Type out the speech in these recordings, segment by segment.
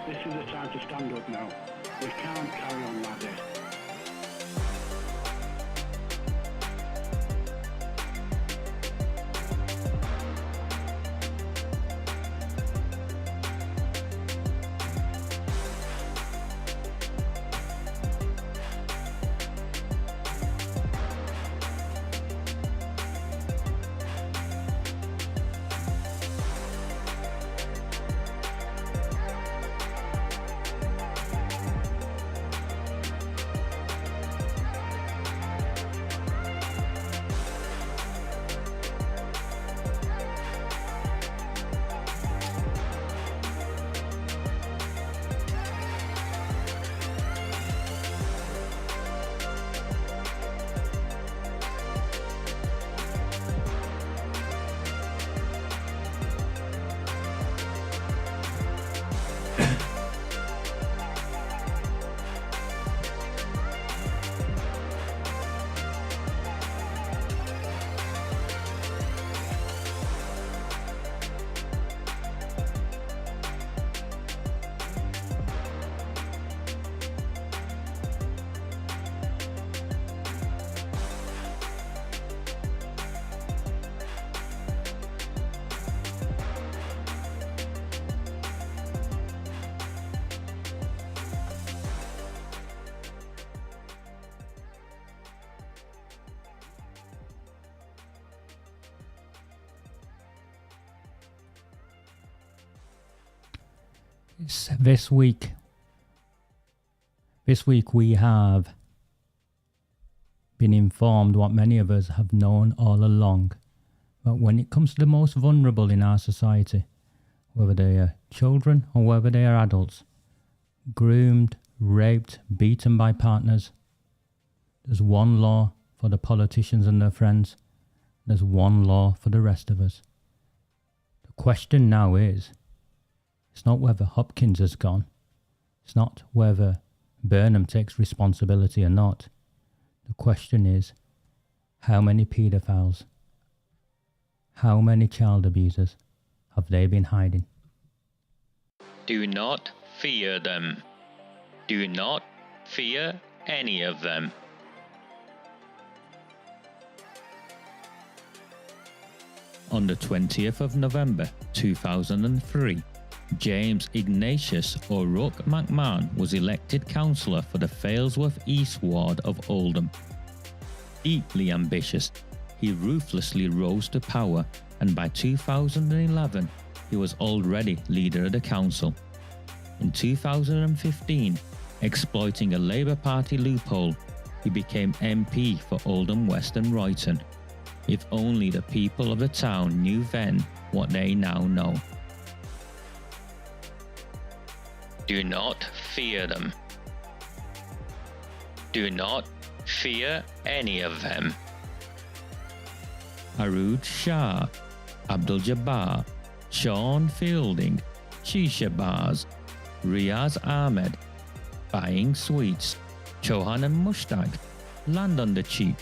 This is the time to stand up now. We can't carry on like this. This week we have been informed what many of us have known all along, that when it comes to the most vulnerable in our society, whether they are children or whether they are adults, groomed, raped, beaten by partners, there's one law for the politicians and their friends, there's one law for the rest of us. The question now is, it's not whether Hopkins has gone. It's not whether Burnham takes responsibility or not. The question is, how many paedophiles, how many child abusers have they been hiding? Do not fear them. Do not fear any of them. On the 20th of November 2003, James Ignatius O'Rourke McMahon was elected councillor for the Failsworth East Ward of Oldham. Deeply ambitious, he ruthlessly rose to power, and by 2011 he was already leader of the council. In 2015, exploiting a Labour Party loophole, he became MP for Oldham West and Royton. If only the people of the town knew then what they now know. Do not fear them. Do not fear any of them. Arood Shah, Abdul Jabbar, Sean Fielding, Shisha Bars, Riaz Ahmed, Buying Sweets, Chohan and Mushtaq, Land on the Cheap,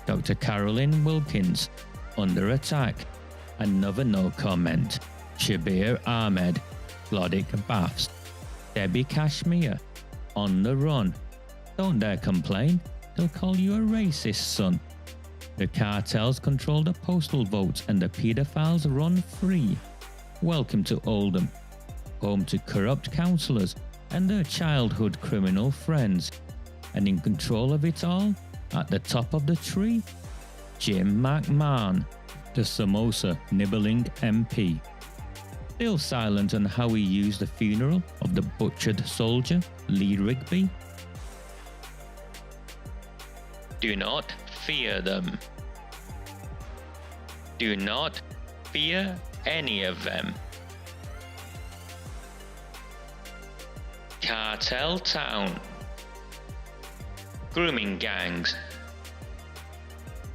Dr. Carolyn Wilkins, Under Attack, Another No Comment, Shabir Ahmed, Glodic Baths, Debbie Kashmir, On the Run, Don't Dare Complain, They'll Call You a Racist Son. The cartels control the postal votes and the paedophiles run free. Welcome to Oldham, home to corrupt councillors and their childhood criminal friends. And in control of it all, at the top of the tree, Jim McMahon, the samosa nibbling MP. Still silent on how he used the funeral of the butchered soldier, Lee Rigby. Do not fear them. Do not fear any of them. Cartel Town. Grooming gangs.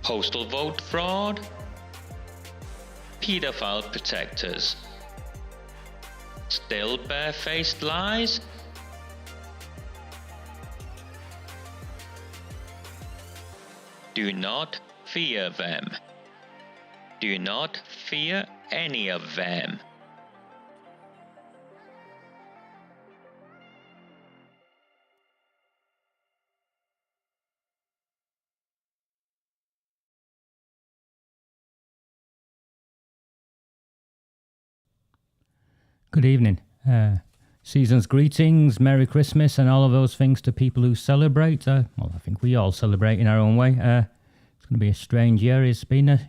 Postal vote fraud. Paedophile protectors. Still barefaced lies? Do not fear them. Do not fear any of them. Good evening. Season's greetings, Merry Christmas, and all of those things to people who celebrate. Well, I think we all celebrate in our own way. It's going to be a strange year. It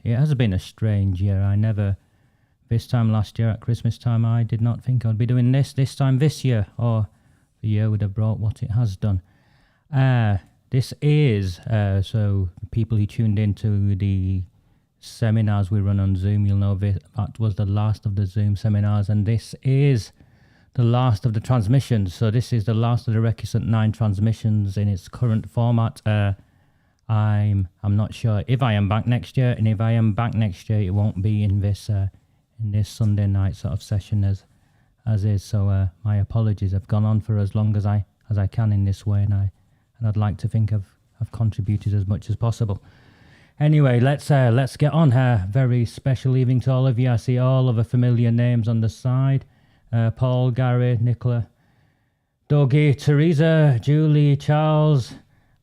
has been a strange year. This time last year at Christmas time, I did not think I'd be doing this time this year, or the year would have brought what it has done. This is, so people who tuned into the seminars we run on Zoom, you'll know that was the last of the Zoom seminars, and this is the last of the transmissions. So this is the last of the Recusant Nine Transmissions in its current format. I'm not sure if I am back next year, and if I am back next year, it won't be in this Sunday night sort of session as is. So my apologies. I've gone on for as long as I can in this way, and I'd like to think I've contributed as much as possible. Anyway, let's get on. Very special evening to all of you. I see all of the familiar names on the side. Paul, Gary, Nicola, Dougie, Teresa, Julie, Charles,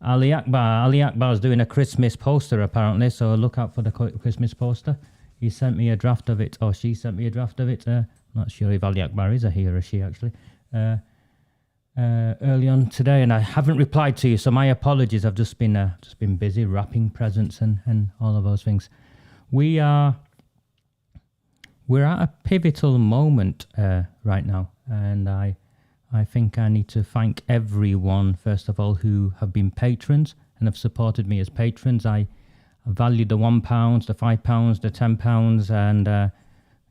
Ali Akbar. Ali Akbar's doing a Christmas poster apparently, so look out for the Christmas poster. He sent me a draft of it, or she sent me a draft of it. Not sure if Ali Akbar is a he or a she actually. Early on today, and I haven't replied to you, so my apologies. I've just been busy wrapping presents and all of those things. We're at a pivotal moment right now, and I think I need to thank everyone first of all who have been patrons and have supported me as patrons. I value the £1, the £5, the £10, and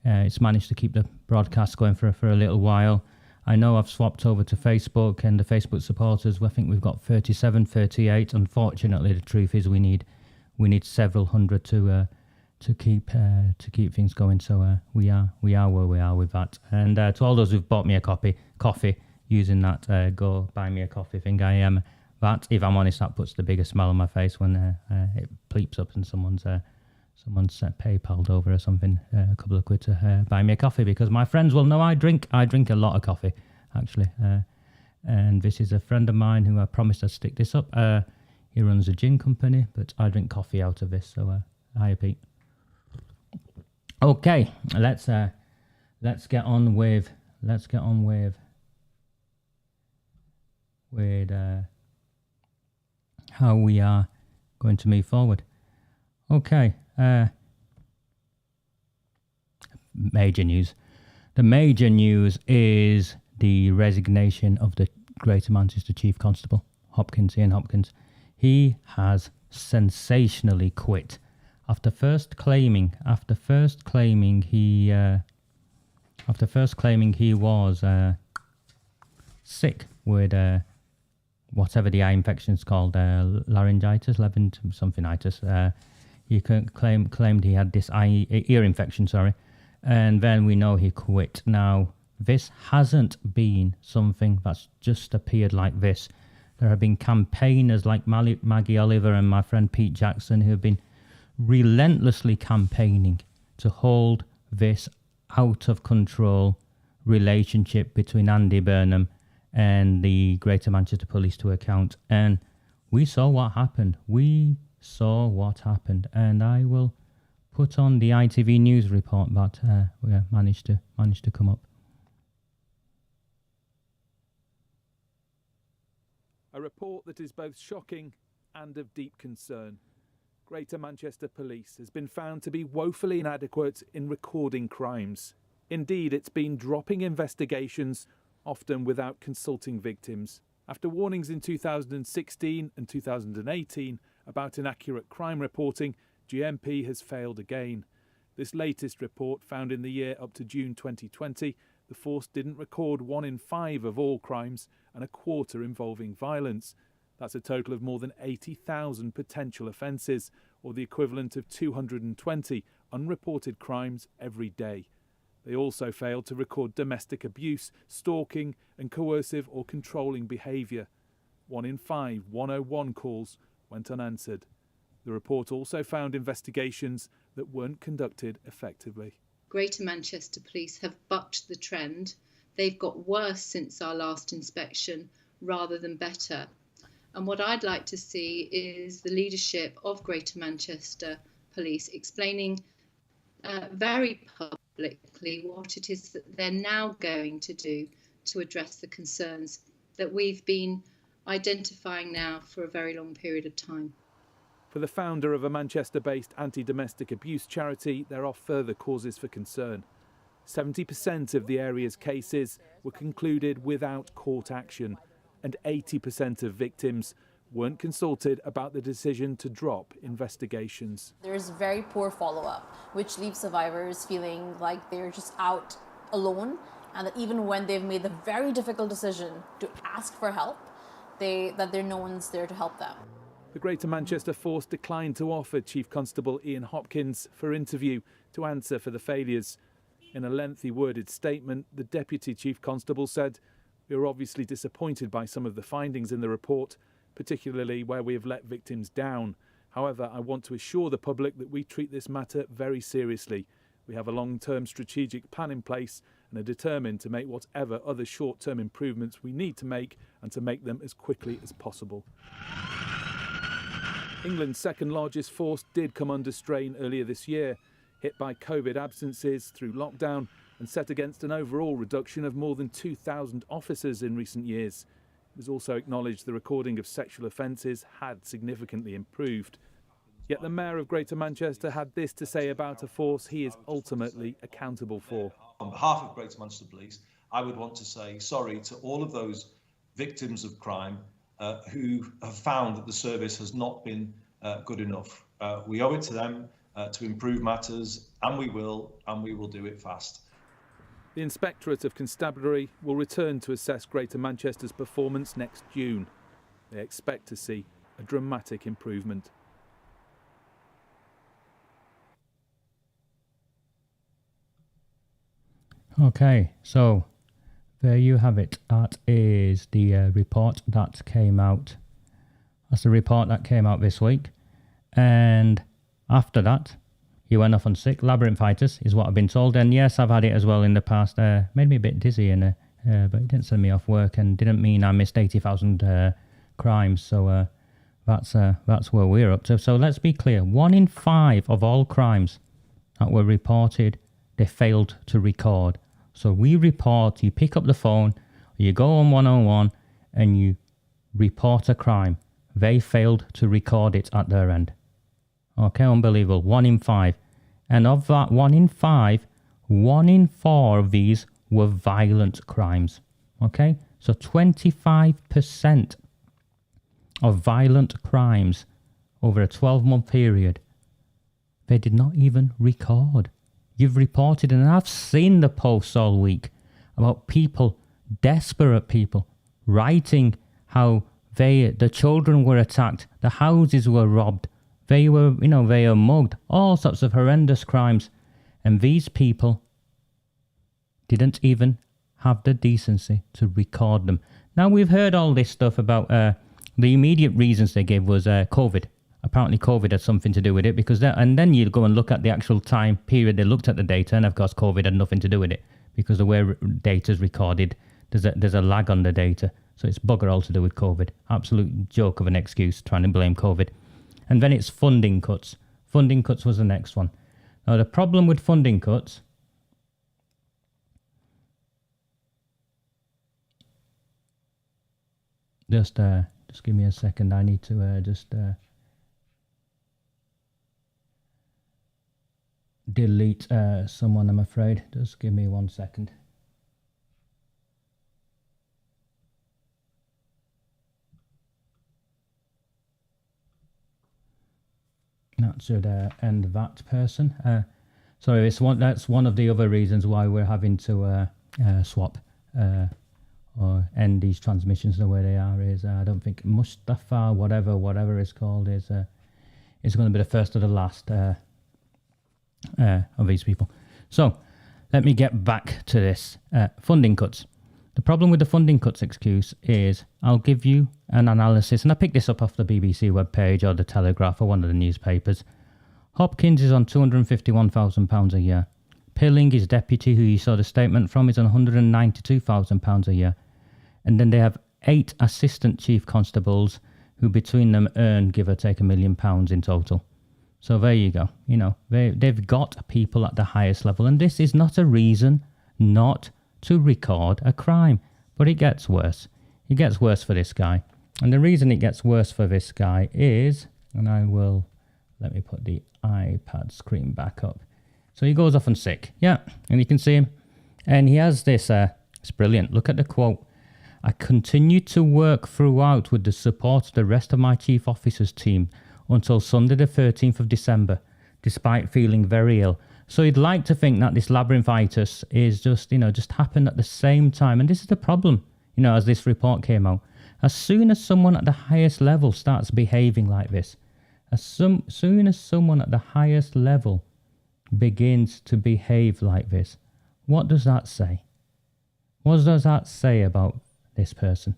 it's managed to keep the broadcast going for a little while. I know I've swapped over to Facebook, and the Facebook supporters, I think we've got 37, 38. Unfortunately, the truth is we need several hundred to keep things going. So we are where we are with that. And to all those who've bought me a coffee using that go buy me a coffee thing, I am that. If I'm honest, that puts the biggest smile on my face when it bleeps up and someone's PayPal'd over or something, a couple of quid to buy me a coffee, because my friends will know I drink a lot of coffee, actually. And this is a friend of mine who I promised I'd stick this up. He runs a gin company, but I drink coffee out of this, so hiya, Pete. Okay, let's get on with how we are going to move forward. Okay. Major news. The major news is the resignation of the Greater Manchester Chief Constable, Ian Hopkins. He has sensationally quit after first claiming he was sick with whatever the eye infection is called, laryngitis, something-itis. He claimed he had this ear infection, and then we know he quit. Now, this hasn't been something that's just appeared like this. There have been campaigners like Maggie Oliver and my friend Pete Jackson who have been relentlessly campaigning to hold this out-of-control relationship between Andy Burnham and the Greater Manchester Police to account. And we saw what happened. And I will put on the ITV News report that we managed to come up. A report that is both shocking and of deep concern. Greater Manchester Police has been found to be woefully inadequate in recording crimes. Indeed, it's been dropping investigations, often without consulting victims. After warnings in 2016 and 2018 about inaccurate crime reporting, GMP has failed again. This latest report, found in the year up to June 2020, the force didn't record 1 in 5 of all crimes and a quarter involving violence. That's a total of more than 80,000 potential offences, or the equivalent of 220 unreported crimes every day. They also failed to record domestic abuse, stalking and coercive or controlling behaviour. 1 in 5 101 calls went unanswered. The report also found investigations that weren't conducted effectively. Greater Manchester Police have bucked the trend. They've got worse since our last inspection rather than better. And what I'd like to see is the leadership of Greater Manchester Police explaining very publicly publicly what it is that they're now going to do to address the concerns that we've been identifying now for a very long period of time. For the founder of a Manchester-based anti-domestic abuse charity, there are further causes for concern. 70% of the area's cases were concluded without court action, and 80% of victims weren't consulted about the decision to drop investigations. There's very poor follow-up, which leaves survivors feeling like they're just out alone, and that even when they've made the very difficult decision to ask for help, no one's there to help them. The Greater Manchester Force declined to offer Chief Constable Ian Hopkins for interview to answer for the failures. In a lengthy worded statement, the Deputy Chief Constable said, "We are obviously disappointed by some of the findings in the report, particularly where we have let victims down. However, I want to assure the public that we treat this matter very seriously. We have a long-term strategic plan in place and are determined to make whatever other short-term improvements we need to make, and to make them as quickly as possible." England's second largest force did come under strain earlier this year, hit by COVID absences through lockdown and set against an overall reduction of more than 2,000 officers in recent years. It was also acknowledged the recording of sexual offences had significantly improved. Yet the Mayor of Greater Manchester had this to say about a force he is ultimately accountable for. On behalf of Greater Manchester Police, I would want to say sorry to all of those victims of crime who have found that the service has not been good enough. We owe it to them to improve matters, and we will do it fast. The Inspectorate of Constabulary will return to assess Greater Manchester's performance next June. They expect to see a dramatic improvement. Okay, so there you have it. That is the report that came out. That's the report that came out this week. And after that, he went off on sick. Labyrinthitis is what I've been told. And yes, I've had it as well in the past. Made me a bit dizzy, but it didn't send me off work and didn't mean I missed 80,000 crimes. So that's where we're up to. So let's be clear. 1 in 5 of all crimes that were reported, they failed to record. So we report, you pick up the phone, you go on 101 and you report a crime. They failed to record it at their end. Okay, unbelievable. 1 in 5. And of that 1 in 5, 1 in 4 of these were violent crimes. Okay, so 25% of violent crimes over a 12-month period, they did not even record. You've reported, and I've seen the posts all week about people, desperate people, writing how the children were attacked, the houses were robbed, they were mugged, all sorts of horrendous crimes. And these people didn't even have the decency to record them. Now, we've heard all this stuff about the immediate reasons they gave was COVID. Apparently COVID had something to do with it, because and then you go and look at the actual time period they looked at the data, and of course COVID had nothing to do with it, because the way data's recorded, there's a lag on the data, so it's bugger all to do with COVID. Absolute joke of an excuse trying to blame COVID. And then it's funding cuts. Funding cuts was the next one. Now the problem with funding cuts, just give me a second. I need to delete someone, I'm afraid. Just give me 1 second. That should end that person. Sorry, that's one of the other reasons why we're having to swap or end these transmissions the way they are. Is I don't think Mustafa, whatever it's called, is going to be the first or the last of these people. So let me get back to this. Funding cuts. The problem with the funding cuts excuse is I'll give you an analysis, and I picked this up off the BBC webpage or the Telegraph or one of the newspapers. Hopkins is on £251,000 a year. Pilling, his deputy, who you saw the statement from, is on £192,000 a year. And then they have 8 assistant chief constables who between them earn, give or take, £1 million in total. So there you go. You know, they've got people at the highest level. And this is not a reason not to record a crime. But it gets worse. It gets worse for this guy. And the reason it gets worse for this guy is, and let me put the iPad screen back up. So he goes off on sick. Yeah, and you can see him. And he has this, it's brilliant. Look at the quote. I continued to work throughout with the support of the rest of my chief officer's team until Sunday the 13th of December, despite feeling very ill. So you'd like to think that this labyrinthitis is just, just happened at the same time. And this is the problem, as this report came out. As soon as someone at the highest level starts behaving like this, as soon as someone at the highest level begins to behave like this, what does that say? What does that say about this person?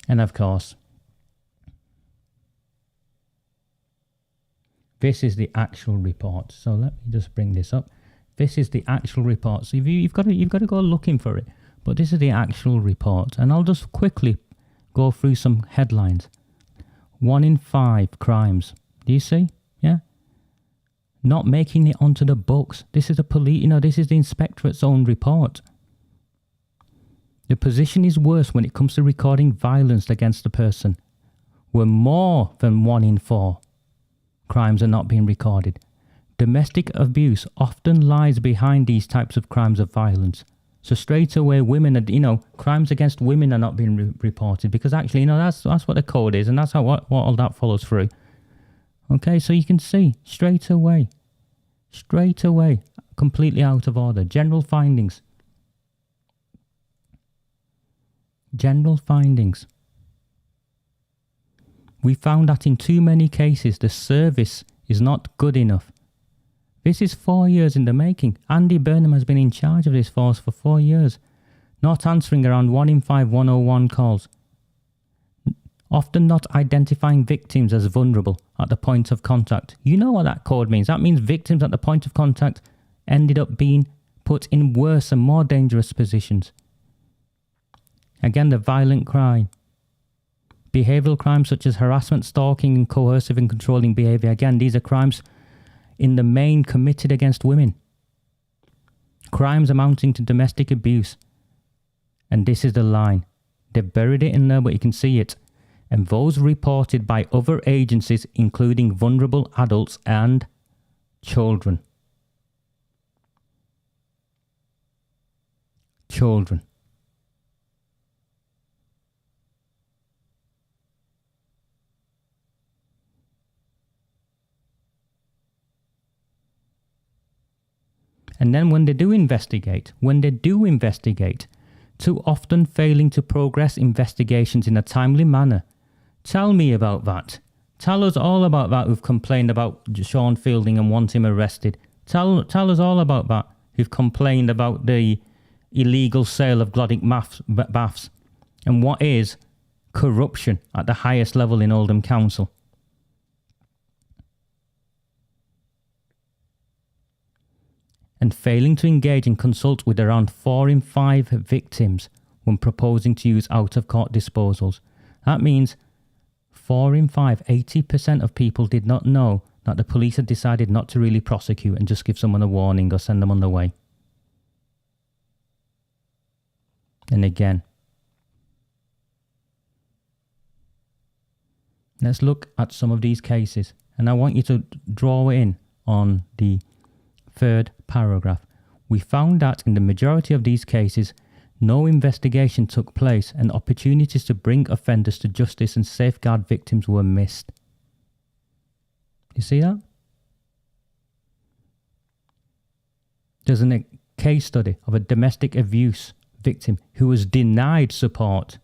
And of course, this is the actual report. So let me just bring this up. This is the actual report. So you've got to go looking for it. But this is the actual report. And I'll just quickly go through some headlines. 1 in 5 crimes. Do you see? Yeah. Not making it onto the books. This is this is the inspectorate's own report. The position is worse when it comes to recording violence against a person, where more than 1 in 4 crimes are not being recorded. Domestic abuse often lies behind these types of crimes of violence. So straight away, women are, crimes against women are not being reported because actually, that's what the code is, and that's how what all that follows through. Okay, so you can see straight away, completely out of order. General findings. We found that in too many cases, the service is not good enough. This is 4 years in the making. Andy Burnham has been in charge of this force for 4 years, not answering around 1 in 5 101 calls. Often not identifying victims as vulnerable at the point of contact. You know what that code means. That means victims at the point of contact ended up being put in worse and more dangerous positions. Again, the violent crime. Behavioural crimes such as harassment, stalking and coercive and controlling behaviour. Again, these are crimes in the main committed against women. Crimes amounting to domestic abuse. And this is the line. They've buried it in there, but you can see it. And those reported by other agencies, including vulnerable adults and children. Children. And then when they do investigate, too often failing to progress investigations in a timely manner. Tell me about that. Tell us all about that who've complained about Sean Fielding and want him arrested. Tell us all about that who've complained about the illegal sale of Glodic baths and what is corruption at the highest level in Oldham Council. And failing to engage and consult with around 4 in 5 victims when proposing to use out-of-court disposals. That means 4 in 5, 80% of people did not know that the police had decided not to really prosecute and just give someone a warning or send them on their way. And again, let's look at some of these cases. And I want you to draw in on the 3rd paragraph. We found that in the majority of these cases, no investigation took place and opportunities to bring offenders to justice and safeguard victims were missed. You see that? There's a case study of a domestic abuse victim who was denied support.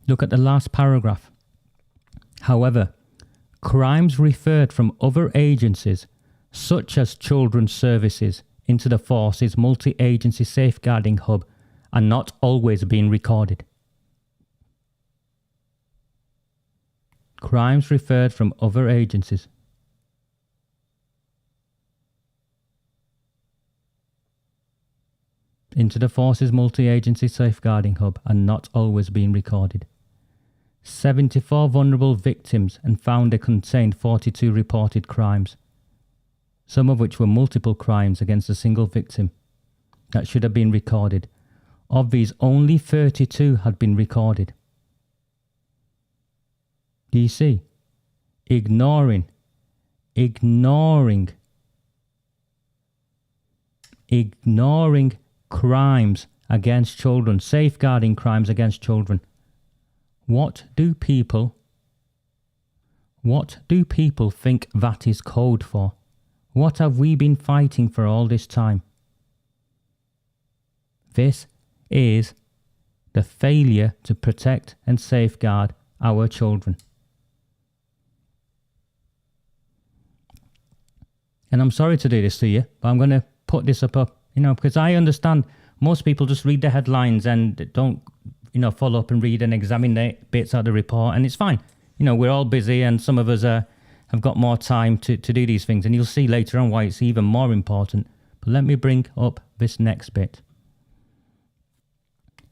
Look at the last paragraph. However, crimes referred from other agencies, such as Children's Services, into the force's multi-agency safeguarding hub are not always being recorded. Crimes referred from other agencies. Into the Force's multi-agency safeguarding hub and not always being recorded. 74 vulnerable victims and found they contained 42 reported crimes, some of which were multiple crimes against a single victim that should have been recorded. Of these, only 32 had been recorded. Do you see? Ignoring crimes against children, safeguarding crimes against children. What do people think that is code for? What have we been fighting for all this time? This is the failure to protect and safeguard our children. And I'm sorry to do this to you, but I'm going to put this up, because I understand most people just read the headlines and don't, follow up and read and examine the bits of the report, and it's fine. We're all busy, and some of us have got more time to do these things, and you'll see later on why it's even more important. But let me bring up this next bit.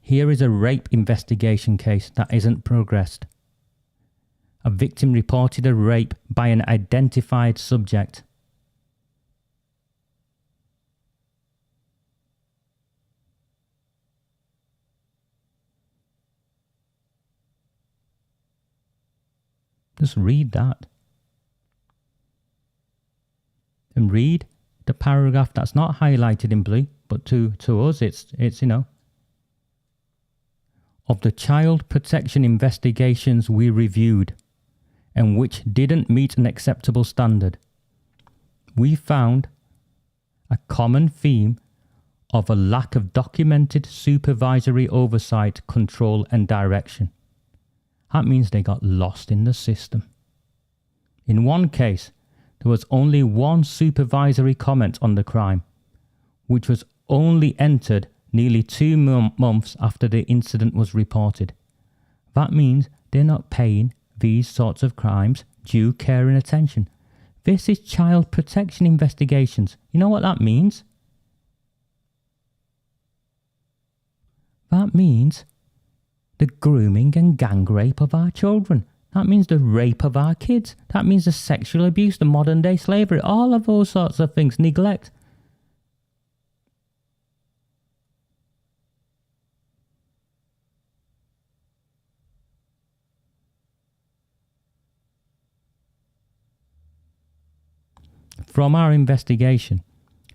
Here is a rape investigation case that isn't progressed. A victim reported a rape by an identified subject. Just read that. And read the paragraph that's not highlighted in blue, but to us it's of the child protection investigations we reviewed and which didn't meet an acceptable standard, we found a common theme of a lack of documented supervisory oversight, control and direction. That means they got lost in the system. In one case, there was only one supervisory comment on the crime, which was only entered nearly 2 months after the incident was reported. That means they're not paying these sorts of crimes due care and attention. This is child protection investigations. You know what that means? That means the grooming and gang rape of our children. That means the rape of our kids. That means the sexual abuse, the modern day slavery, all of those sorts of things, neglect. From our investigation,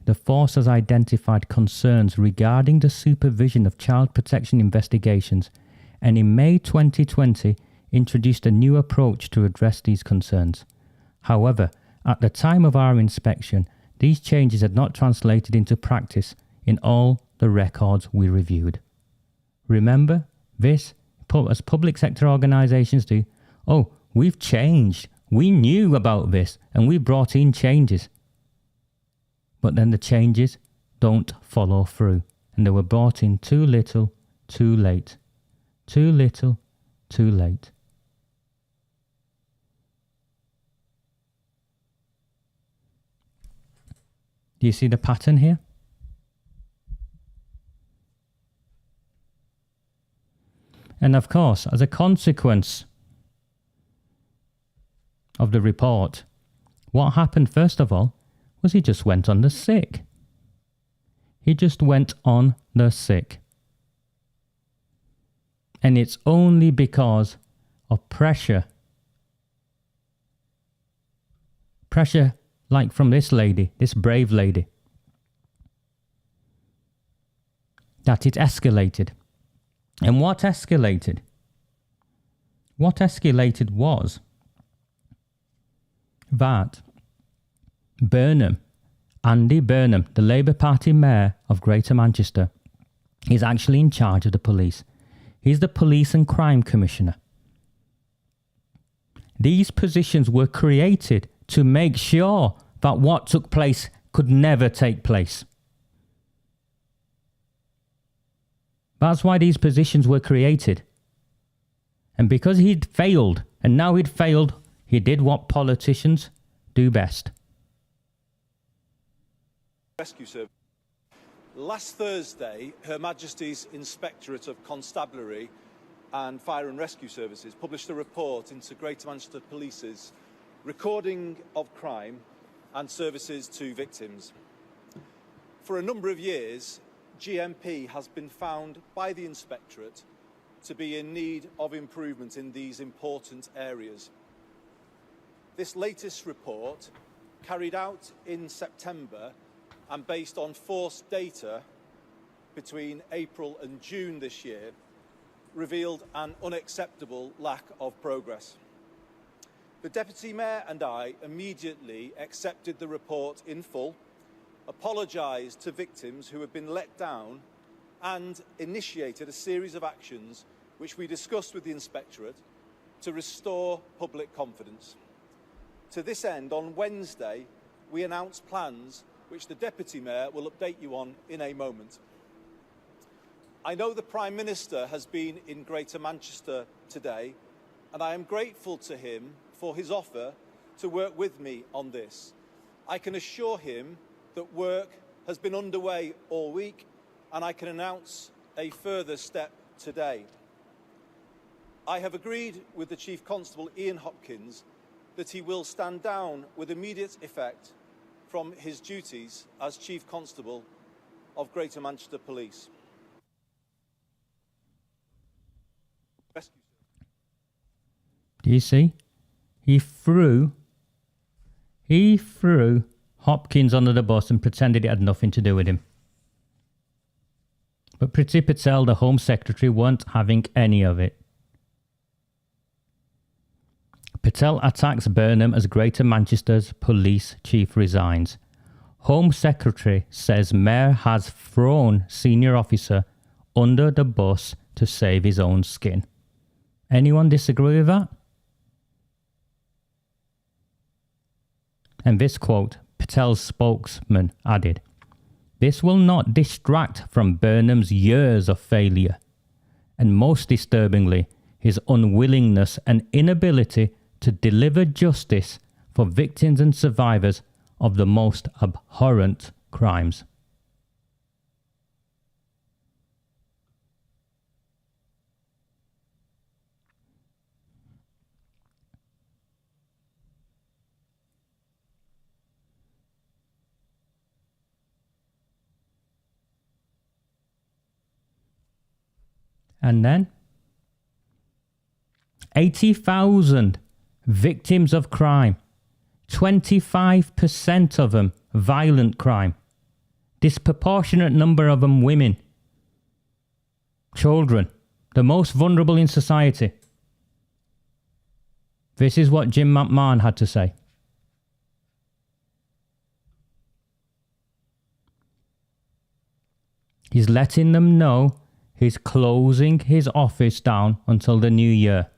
the force has identified concerns regarding the supervision of child protection investigations, and in May 2020 introduced a new approach to address these concerns. However, at the time of our inspection, these changes had not translated into practice in all the records we reviewed. Remember this, as public sector organisations do. Oh, we've changed. We knew about this and we brought in changes. But then the changes don't follow through, and they were brought in too little, too late. Too little, too late. Do you see the pattern here? And of course, as a consequence of the report, what happened first of all was he just went on the sick. He just went on the sick. And it's only because of pressure. Pressure like from this lady, this brave lady, that it escalated. And what escalated? What escalated was that Burnham, Andy Burnham, the Labour Party mayor of Greater Manchester, is actually in charge of the police. He's the Police and Crime Commissioner. These positions were created to make sure that what took place could never take place. That's why these positions were created. And because he'd failed, and now he'd failed, he did what politicians do best. Rescue Service. Last Thursday, Her Majesty's Inspectorate of Constabulary and Fire and Rescue Services published a report into Greater Manchester Police's recording of crime and services to victims. For a number of years, GMP has been found by the Inspectorate to be in need of improvement in these important areas. This latest report, carried out in September and based on forced data between April and June this year, revealed an unacceptable lack of progress. The Deputy Mayor and I immediately accepted the report in full, apologised to victims who had been let down, and initiated a series of actions which we discussed with the Inspectorate to restore public confidence. To this end, on Wednesday, we announced plans which the Deputy Mayor will update you on in a moment. I know the Prime Minister has been in Greater Manchester today, and I am grateful to him for his offer to work with me on this. I can assure him that work has been underway all week, and I can announce a further step today. I have agreed with the Chief Constable Ian Hopkins that he will stand down with immediate effect from his duties as Chief Constable of Greater Manchester Police. Do you see? He threw Hopkins under the bus and pretended it had nothing to do with him. But Priti Patel, the Home Secretary, weren't having any of it. Patel attacks Burnham as Greater Manchester's police chief resigns. Home Secretary says Mayor has thrown senior officer under the bus to save his own skin. Anyone disagree with that? And this quote, Patel's spokesman added, "This will not distract from Burnham's years of failure, and most disturbingly, his unwillingness and inability to deliver justice for victims and survivors of the most abhorrent crimes." And then 80,000 victims of crime, 25% of them violent crime, disproportionate number of them women, children, the most vulnerable in society. This is what Jim McMahon had to say. He's letting them know he's closing his office down until the new year.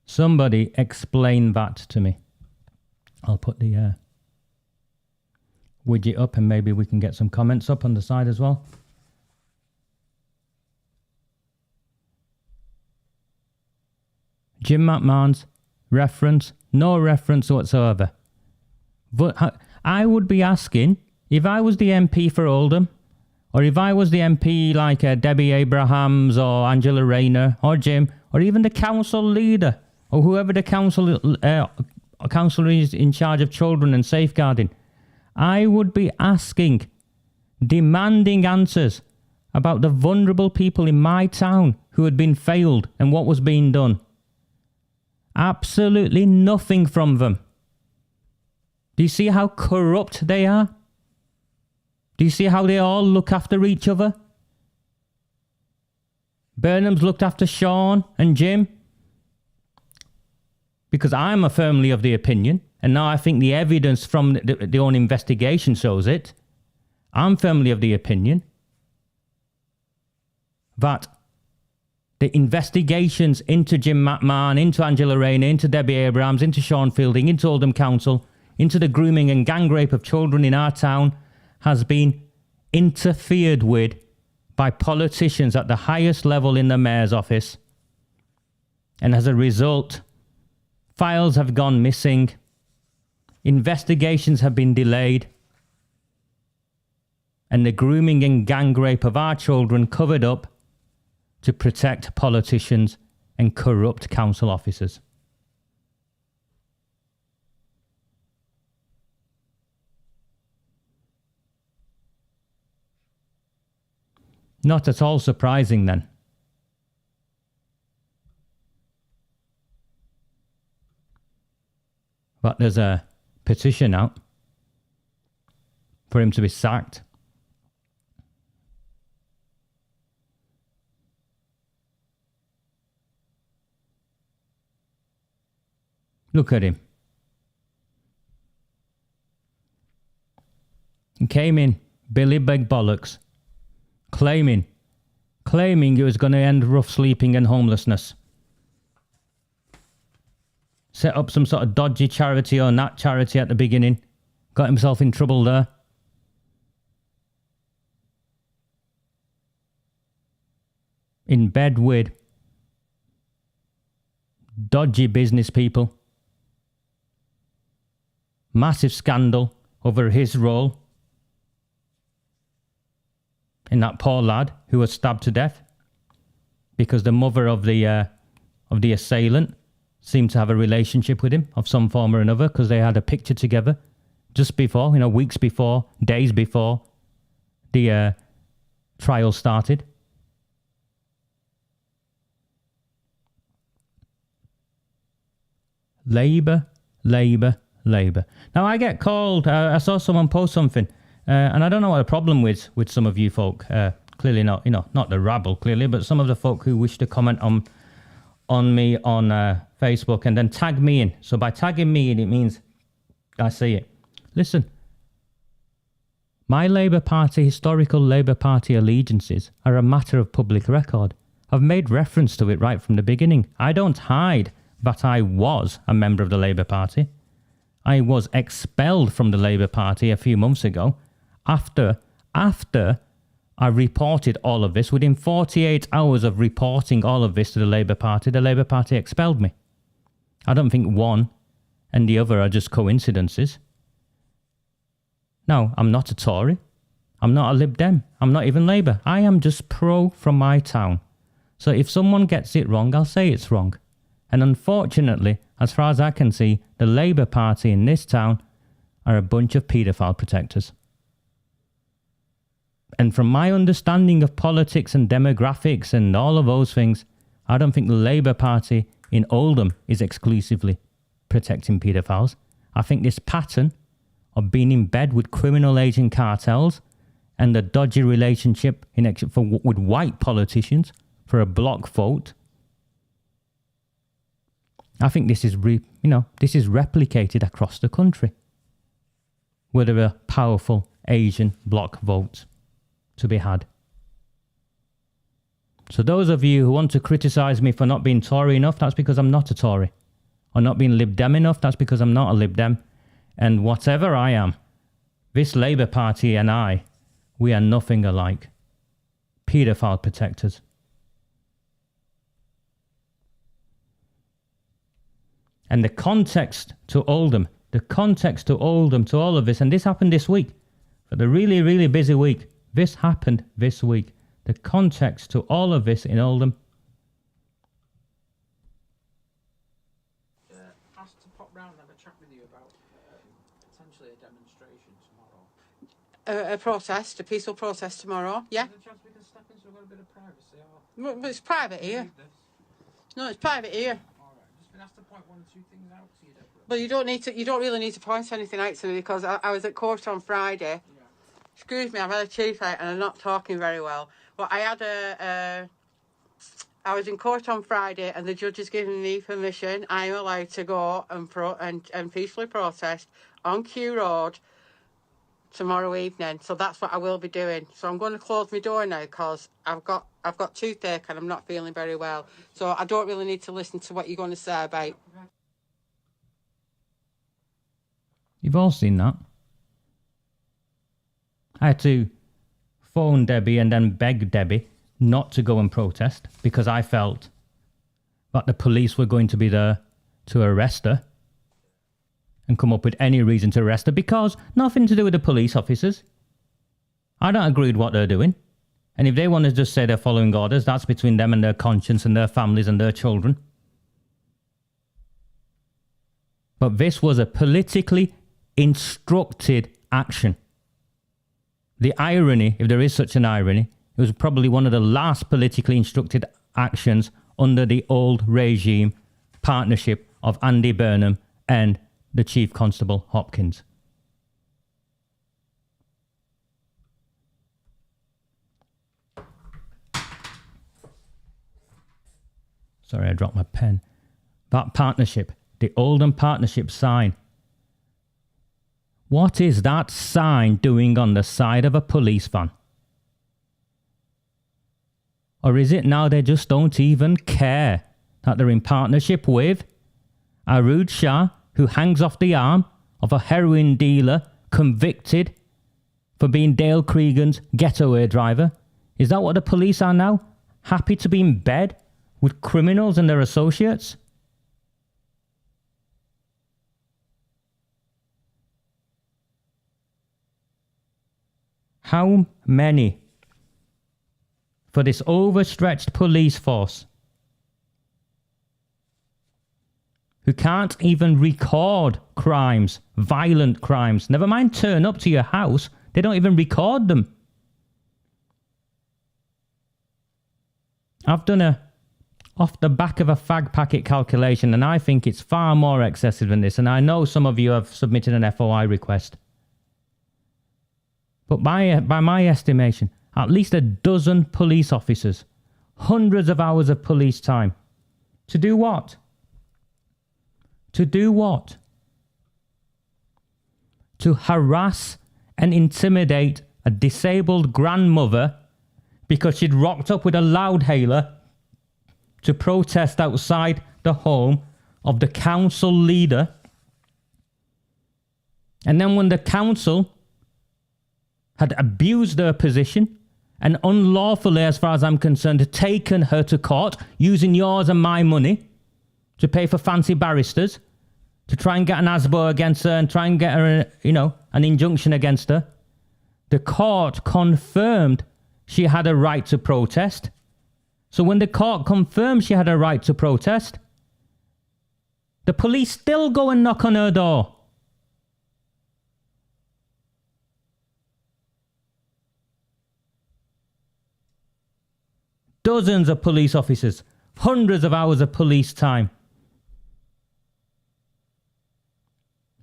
Somebody explain that to me. I'll put the widget up and maybe we can get some comments up on the side as well. Jim McMahon's reference, no reference whatsoever. But I would be asking, if I was the MP for Oldham, or if I was the MP like Debbie Abrahams or Angela Rayner or Jim, or even the council leader, or whoever the councillor is in charge of children and safeguarding, I would be asking, demanding answers about the vulnerable people in my town who had been failed and what was being done. Absolutely nothing from them. Do you see how corrupt they are? Do you see how they all look after each other? Burnham's looked after Sean and Jim. Because I'm firmly of the opinion, and now I think the evidence from the own investigation shows it, I'm firmly of the opinion that the investigations into Jim McMahon, into Angela Rayner, into Debbie Abrahams, into Sean Fielding, into Oldham Council, into the grooming and gang rape of children in our town has been interfered with by politicians at the highest level in the mayor's office. And as a result, files have gone missing, investigations have been delayed, and the grooming and gang rape of our children covered up to protect politicians and corrupt council officers. Not at all surprising then. But there's a petition out for him to be sacked. Look at him. He came in, Billy Big Bollocks, claiming he was going to end rough sleeping and homelessness. Set up some sort of dodgy charity or nat charity at the beginning. Got himself in trouble there. In bed with dodgy business people. Massive scandal over his role in that poor lad who was stabbed to death because the mother of the assailant seemed to have a relationship with him of some form or another because they had a picture together just before, weeks before, days before the trial started. Labour. Now I get called, I saw someone post something, and I don't know what the problem with some of you folk, clearly not, not the rabble clearly, but some of the folk who wish to comment on me on Facebook and then tag me in. So by tagging me in, it means I see it. Listen, my historical Labour Party allegiances are a matter of public record. I've made reference to it right from the beginning. I don't hide that I was a member of the Labour Party. I was expelled from the Labour Party a few months ago after I reported all of this. Within 48 hours of reporting all of this to the Labour Party expelled me. I don't think one and the other are just coincidences. No, I'm not a Tory. I'm not a Lib Dem. I'm not even Labour. I am just pro from my town. So if someone gets it wrong, I'll say it's wrong. And unfortunately, as far as I can see, the Labour Party in this town are a bunch of paedophile protectors. And from my understanding of politics and demographics and all of those things, I don't think the Labour Party in Oldham is exclusively protecting paedophiles. I think this pattern of being in bed with criminal agent cartels and the dodgy relationship with white politicians for a block vote, I think this is replicated across the country, where there are powerful Asian bloc votes to be had. So those of you who want to criticise me for not being Tory enough, that's because I'm not a Tory. Or not being Lib Dem enough, that's because I'm not a Lib Dem. And whatever I am, this Labour Party and I, we are nothing alike. Paedophile protectors. And the context to Oldham, to all of this, and this happened this week, for the really, really busy week. This happened this week. The context to all of this in Oldham. Asked to pop round and have a chat with you about potentially a demonstration tomorrow. A protest, a peaceful protest tomorrow, yeah? There's a chance we can step into a bit of privacy. But it's private here. No, it's private here. Just been asked to point one or two things out to you, Deborah. But you don't really need to point anything out to me because I was at court on Friday. Yeah. Excuse me, I've had a toothache and I'm not talking very well. But I was in court on Friday and the judge has given me permission. I am allowed to go and peacefully protest on Kew Road tomorrow evening. So that's what I will be doing. So I'm going to close my door now because I've got toothache and I'm not feeling very well. So I don't really need to listen to what you're going to say about. You've all seen that. I had to phone Debbie and then beg Debbie not to go and protest because I felt that the police were going to be there to arrest her and come up with any reason to arrest her, because nothing to do with the police officers. I don't agree with what they're doing. And if they want to just say they're following orders, that's between them and their conscience and their families and their children. But this was a politically instructed action. The irony, if there is such an irony, it was probably one of the last politically instructed actions under the old regime partnership of Andy Burnham and the Chief Constable Hopkins. Sorry, I dropped my pen. That partnership, the Oldham Partnership sign. What is that sign doing on the side of a police van? Or is it now they just don't even care that they're in partnership with Arood Shah, who hangs off the arm of a heroin dealer convicted for being Dale Cregan's getaway driver? Is that what the police are now? Happy to be in bed with criminals and their associates? How many for this overstretched police force who can't even record crimes, violent crimes, never mind turn up to your house, they don't even record them. I've done a off the back of a fag packet calculation, and I think it's far more excessive than this, and I know some of you have submitted an FOI request. But by my estimation, at least a dozen police officers, hundreds of hours of police time. To do what? To do what? To harass and intimidate a disabled grandmother because she'd rocked up with a loudhailer to protest outside the home of the council leader. And then when the council had abused their position and unlawfully, as far as I'm concerned, taken her to court using yours and my money to pay for fancy barristers, to try and get an ASBO against her and try and get her, an injunction against her. The court confirmed she had a right to protest. So when the court confirmed she had a right to protest, the police still go and knock on her door. Dozens of police officers, hundreds of hours of police time.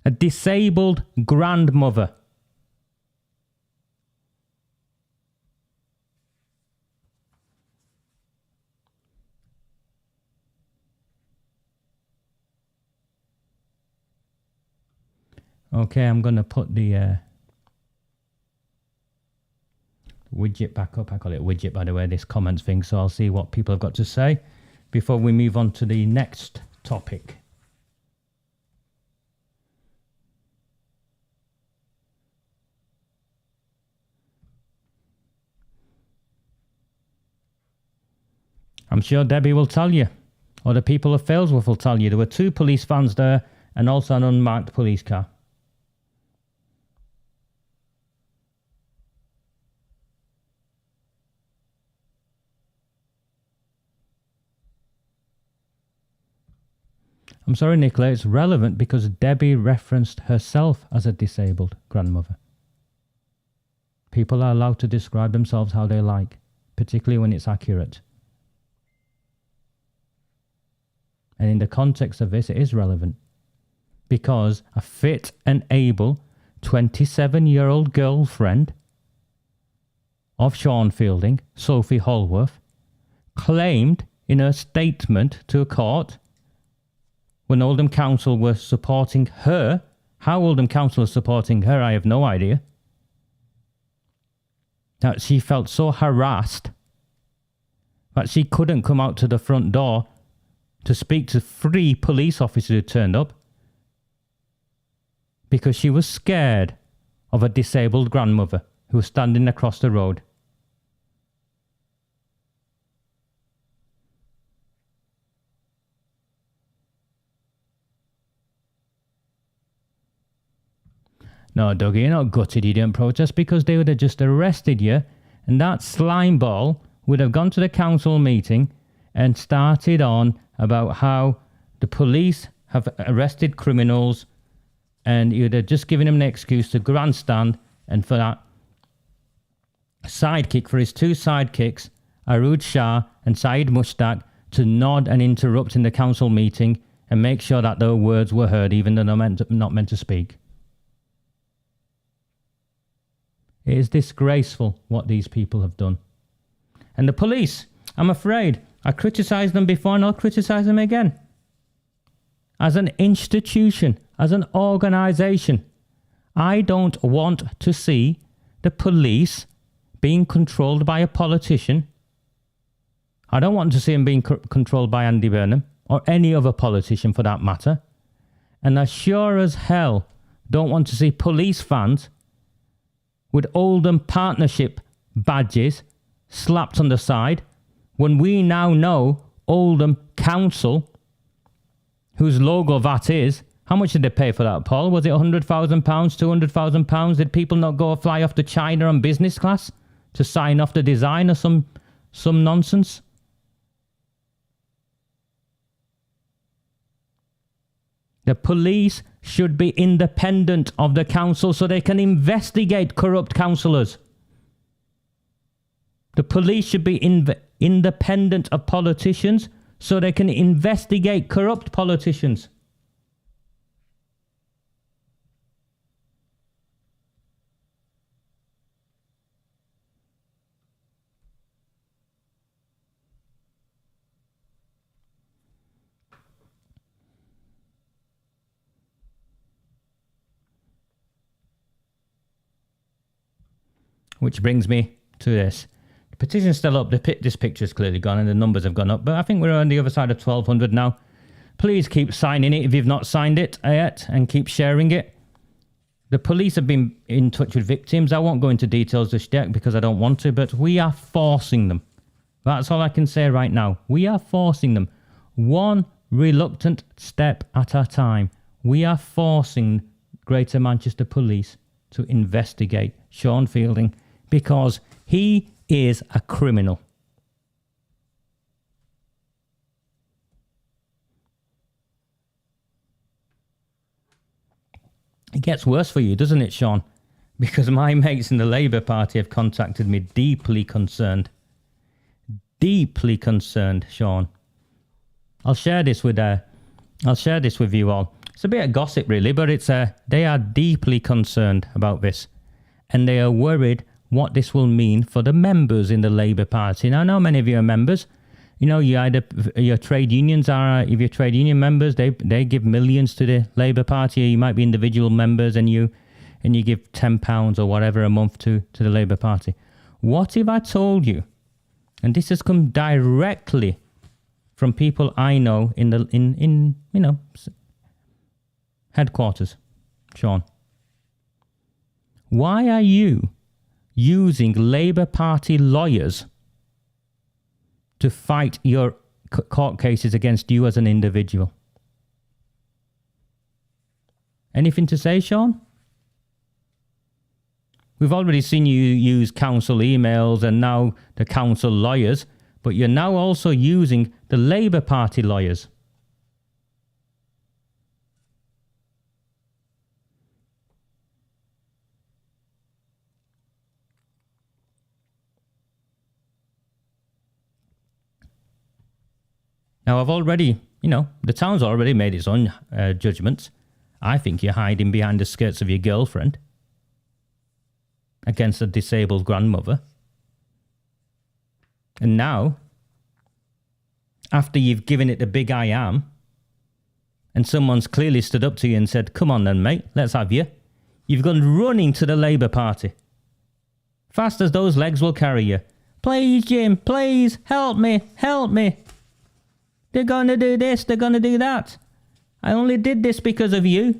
A disabled grandmother. Okay, I'm going to put the widget back up. I call it widget, by the way, this comments thing, so I'll see what people have got to say before we move on to the next topic. I'm sure Debbie will tell you, or the people of Failsworth will tell you, there were 2 police vans there and also an unmarked police car. I'm sorry, Nicola, it's relevant because Debbie referenced herself as a disabled grandmother. People are allowed to describe themselves how they like, particularly when it's accurate. And in the context of this, it is relevant. Because a fit and able 27-year-old girlfriend of Sean Fielding, Sophie Holworth, claimed in her statement to a court when Oldham Council were supporting her, how Oldham Council is supporting her, I have no idea, that she felt so harassed that she couldn't come out to the front door to speak to 3 police officers who turned up because she was scared of a disabled grandmother who was standing across the road. No, Dougie, you're not gutted you didn't protest, because they would have just arrested you, and that slime ball would have gone to the council meeting and started on about how the police have arrested criminals, and you'd have just given him an excuse to grandstand, and for that sidekick, for his two sidekicks, Arud Shah and Saeed Mushtaq, to nod and interrupt in the council meeting and make sure that their words were heard, even though they're not meant to speak. It is disgraceful what these people have done. And the police, I'm afraid, I criticised them before and I'll criticise them again. As an institution, as an organisation, I don't want to see the police being controlled by a politician. I don't want to see them being controlled by Andy Burnham or any other politician for that matter. And I sure as hell don't want to see police fans with Oldham Partnership badges slapped on the side, when we now know Oldham Council, whose logo that is, how much did they pay for that, Paul? Was it £100,000, £200,000? Did people not go fly off to China on business class to sign off the design or some nonsense? The police should be independent of the council so they can investigate corrupt councillors. The police should be independent of politicians so they can investigate corrupt politicians. Which brings me to this. The petition's still up. This picture's clearly gone and the numbers have gone up. But I think we're on the other side of 1,200 now. Please keep signing it if you've not signed it yet, and keep sharing it. The police have been in touch with victims. I won't go into details just yet because I don't want to, but we are forcing them. That's all I can say right now. We are forcing them. One reluctant step at a time. We are forcing Greater Manchester Police to investigate Sean Fielding, because he is a criminal. It gets worse for you, doesn't it, Sean? Because my mates in the Labour Party have contacted me deeply concerned. Deeply concerned, Sean. I'll share this with you all. It's a bit of gossip, really, but they are deeply concerned about this. And they are worried what this will mean for the members in the Labour Party. Now, I know many of you are members. You know, your trade unions are, if you're trade union members, they give millions to the Labour Party. You might be individual members and you give £10 or whatever a month to the Labour Party. What if I told you, and this has come directly from people I know in headquarters, Sean. Why are you using Labour Party lawyers to fight your court cases against you as an individual? Anything to say, Sean? We've already seen you use council emails and now the council lawyers, but you're now also using the Labour Party lawyers. Now, I've already, the town's already made its own judgments. I think you're hiding behind the skirts of your girlfriend against a disabled grandmother. And now, after you've given it the big I am, and someone's clearly stood up to you and said, come on then, mate, let's have you, you've gone running to the Labour Party. Fast as those legs will carry you. Please, Jim, please, help me, help me. They're going to do this, they're going to do that. I only did this because of you.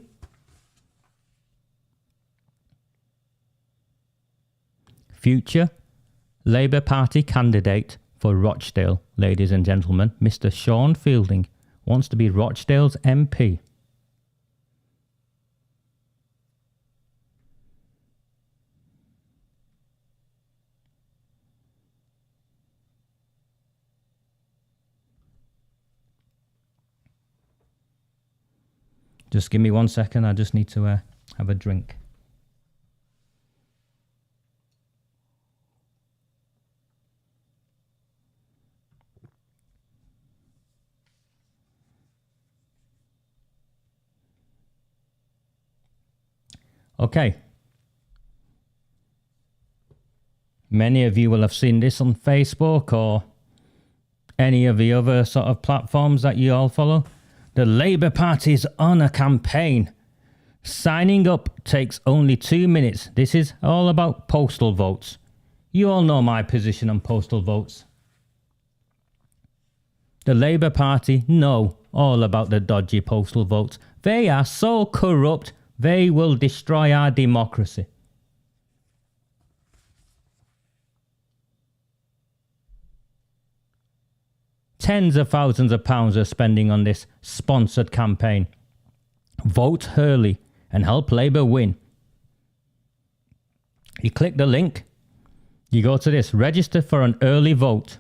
future Labour Party candidate for Rochdale, ladies and gentlemen, Mr. Sean Fielding, wants to be Rochdale's MP. Just give me 1 second, I just need to have a drink. Okay. Many of you will have seen this on Facebook or any of the other sort of platforms that you all follow. The Labour Party's on a campaign. Signing up takes only 2 minutes. This is all about postal votes. You all know my position on postal votes. The Labour Party know all about the dodgy postal votes. They are so corrupt, they will destroy our democracy. Tens of thousands of pounds are spending on this sponsored campaign. Vote Hurley and help Labour win. You click the link. You go to this, register for an early vote.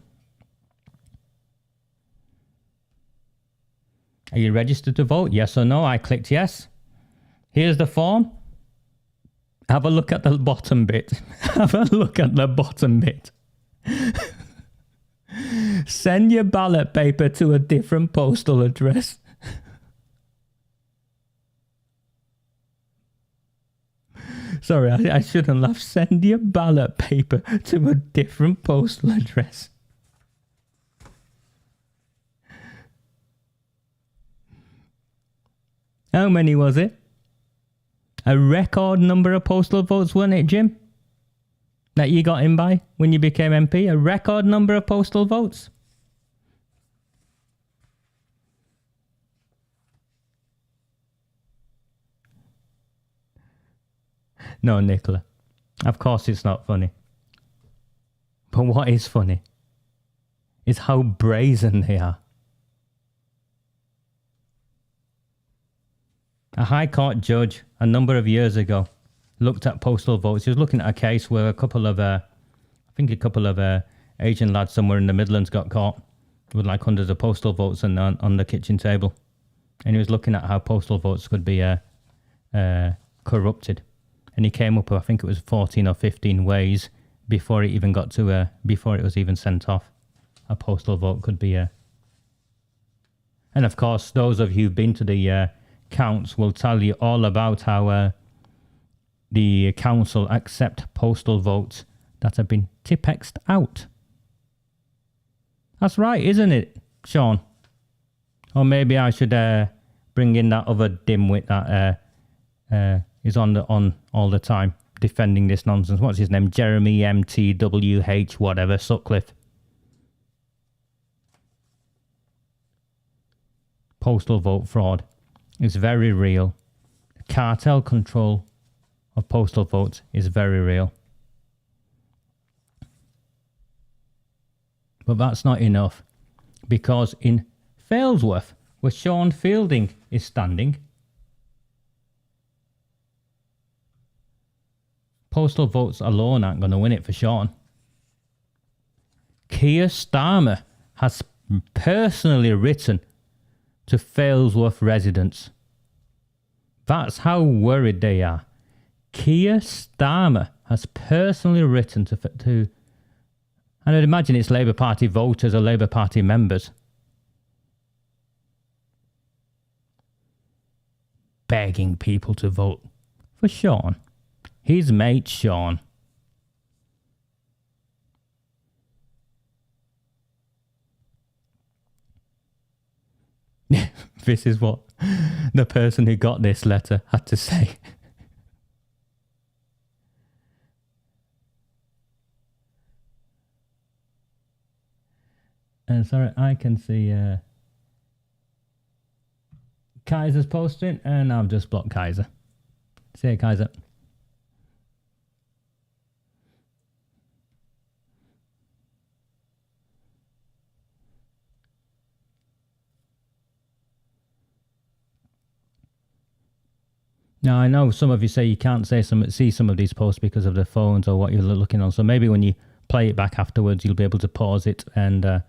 Are you registered to vote? Yes or no? I clicked yes. Here's the form. Have a look at the bottom bit. Have a look at the bottom bit. Send your ballot paper to a different postal address. Sorry, I shouldn't laugh. Send your ballot paper to a different postal address. How many was it? A record number of postal votes, wasn't it, Jim? That you got in by when you became MP? A record number of postal votes? No, Nicola. Of course it's not funny. But what is funny is how brazen they are. A High Court judge a number of years ago looked at postal votes. He was looking at a case where a couple of Asian lads somewhere in the Midlands got caught with like hundreds of postal votes on the kitchen table. And he was looking at how postal votes could be corrupted. And he came up with, I think it was 14 or 15 ways before it even got to, before it was even sent off. A postal vote could be And of course, those of you who've been to the counts will tell you all about how the council accept postal votes that have been Tipexed out. That's right, isn't it, Sean? Or maybe I should bring in that other dimwit that is on all the time defending this nonsense. What's his name? Jeremy MTWH whatever, Sutcliffe. Postal vote fraud is very real. Cartel control of postal votes is very real. But that's not enough, because in Failsworth, where Sean Fielding is standing, postal votes alone aren't going to win it for Sean. Keir Starmer has personally written to Failsworth residents. That's how worried they are. Keir Starmer has personally written to and I'd imagine it's Labour Party voters or Labour Party members, begging people to vote for Sean. His mate Sean. This is what the person who got this letter had to say. And sorry, I can see Kaiser's posting, and I've just blocked Kaiser. See you, Kaiser. Now, I know some of you say you can't see some of these posts because of the phones or what you're looking on. So maybe when you play it back afterwards, you'll be able to pause it, and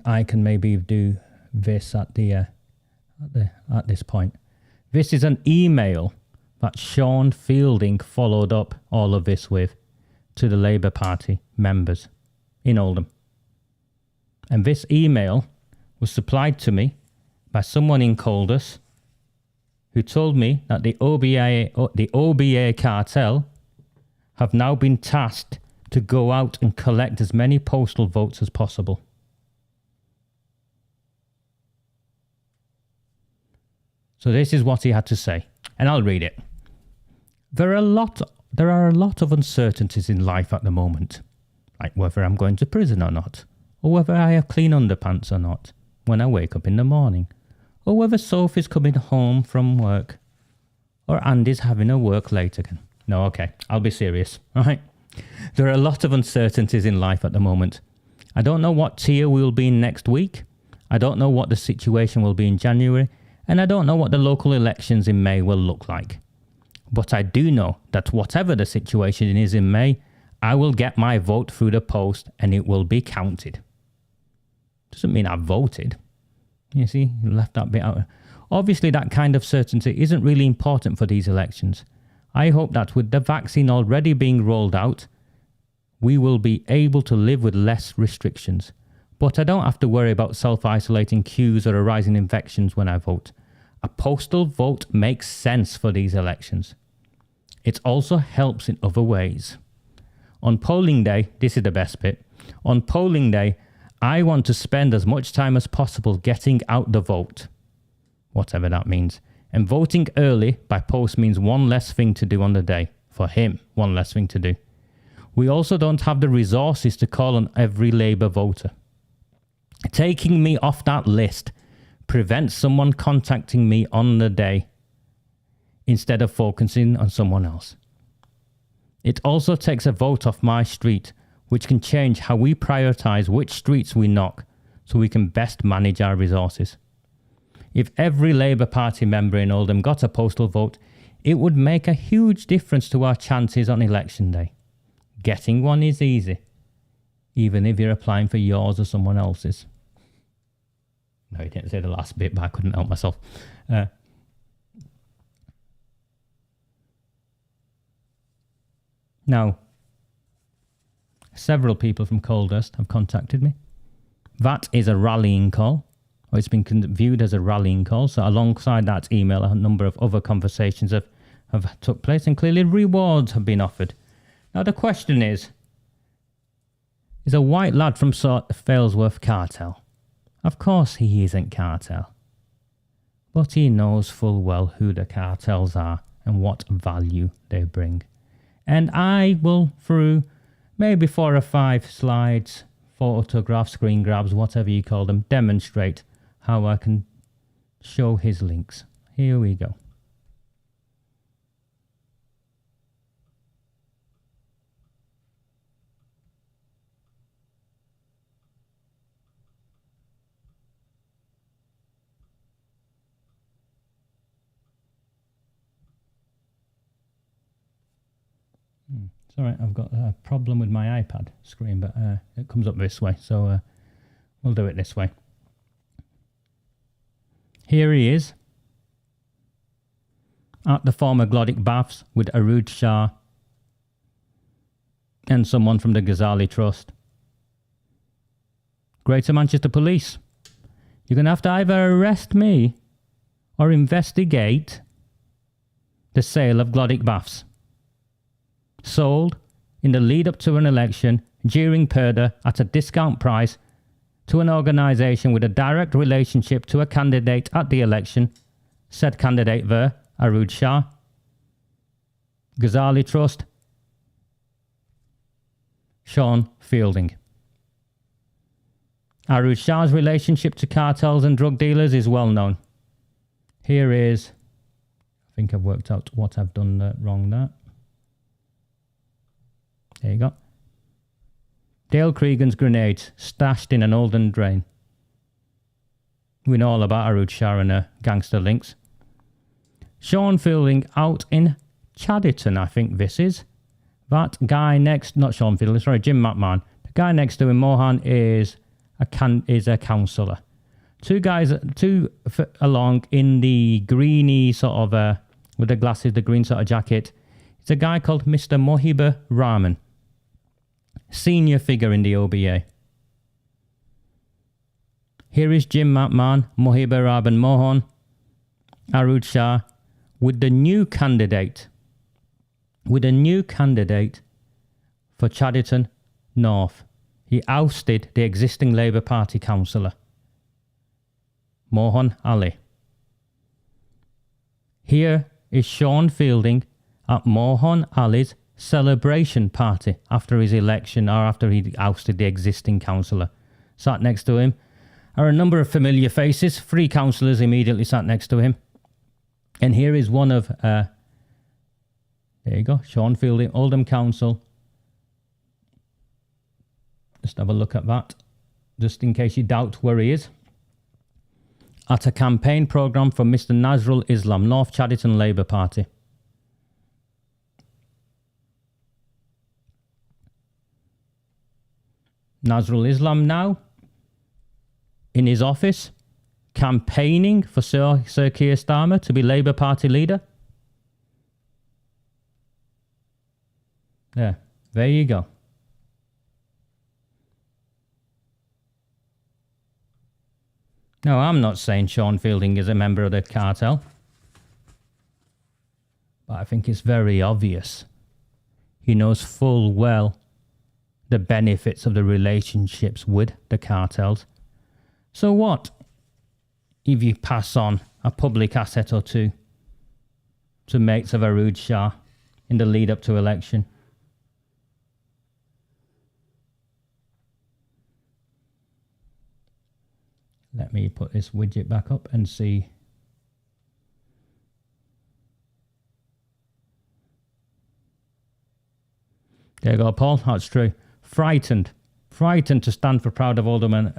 I can maybe do this at this point. This is an email that Sean Fielding followed up all of this with to the Labour Party members in Oldham. And this email was supplied to me by someone in Coldus who told me that the OBA cartel have now been tasked to go out and collect as many postal votes as possible. So this is what he had to say, and I'll read it. There are a lot of uncertainties in life at the moment, like whether I'm going to prison or not, or whether I have clean underpants or not when I wake up in the morning, or whether Sophie's coming home from work, or Andy's having a work late again. No, okay, I'll be serious, all right? There are a lot of uncertainties in life at the moment. I don't know what tier we'll be in next week. I don't know what the situation will be in January, and I don't know what the local elections in May will look like. But I do know that whatever the situation is in May, I will get my vote through the post and it will be counted. Doesn't mean I voted. You see, you left that bit out. Obviously, that kind of certainty isn't really important for these elections. I hope that with the vaccine already being rolled out, we will be able to live with less restrictions. But I don't have to worry about self-isolating queues or arising infections when I vote. A postal vote makes sense for these elections. It also helps in other ways. On polling day, this is the best bit. On polling day, I want to spend as much time as possible getting out the vote, whatever that means. And voting early by post means one less thing to do on the day. For him, one less thing to do. We also don't have the resources to call on every Labour voter. Taking me off that list prevents someone contacting me on the day instead of focusing on someone else. It also takes a vote off my street, which can change how we prioritise which streets we knock so we can best manage our resources. If every Labour Party member in Oldham got a postal vote, it would make a huge difference to our chances on election day. Getting one is easy, even if you're applying for yours or someone else's. No, he didn't say the last bit, but I couldn't help myself. Now, several people from Coldust have contacted me. That is a rallying call, or it's been viewed as a rallying call. So alongside that email, a number of other conversations have took place, and clearly rewards have been offered. Now the question is a white lad from Failsworth cartel? Of course he isn't cartel. But he knows full well who the cartels are and what value they bring. And I will, through maybe 4 or 5 slides, photographs, screen grabs, whatever you call them, demonstrate how I can show his links. Here we go. Sorry, I've got a problem with my iPad screen, but it comes up this way, so we'll do it this way. Here he is at the former Glodick Baths with Arood Shah and someone from the Ghazali Trust. Greater Manchester Police, you're going to have to either arrest me or investigate the sale of Glodick Baths. Sold in the lead up to an election during Purdah at a discount price to an organisation with a direct relationship to a candidate at the election, said candidate there, Arood Shah. Ghazali Trust, Sean Fielding. Arood Shah's relationship to cartels and drug dealers is well known. Here is, I think I've worked out what I've done wrong there. There you go. Dale Cregan's grenades stashed in an Oldham drain. We know all about Arood Shah and gangster links. Sean Fielding out in Chadderton, I think this is. That guy next, not Sean Fielding, sorry, Jim McMahon. The guy next to him, Mohan, is a councillor. Two guys, along in the greeny sort of, with the glasses, the green sort of jacket. It's a guy called Mr. Mohibur Rahman, senior figure in the OBA. Here is Jim McMahon, Mohibur Rahman Mohan, Arud Shah, with a new candidate for Chadderton North. He ousted the existing Labour Party councillor, Mohan Ali. Here is Sean Fielding at Mohan Ali's celebration party after his election, or after he ousted the existing councillor. Sat next to him are a number of familiar faces. 3 councillors immediately sat next to him. And here is one of, there you go, Sean Fielding, Oldham Council. Just have a look at that, just in case you doubt where he is. At a campaign programme for Mr. Nazrul Islam, North Chadderton Labour Party. Nazrul Islam now in his office, campaigning for Sir Keir Starmer to be Labour Party leader. There you go. No, I'm not saying Sean Fielding is a member of the cartel, but I think it's very obvious. He knows full well the benefits of the relationships with the cartels. So what if you pass on a public asset or two to mates of Arud Shah in the lead up to election? Let me put this widget back up and see. There you go, Paul. That's true. Frightened to stand for Proud of Alderman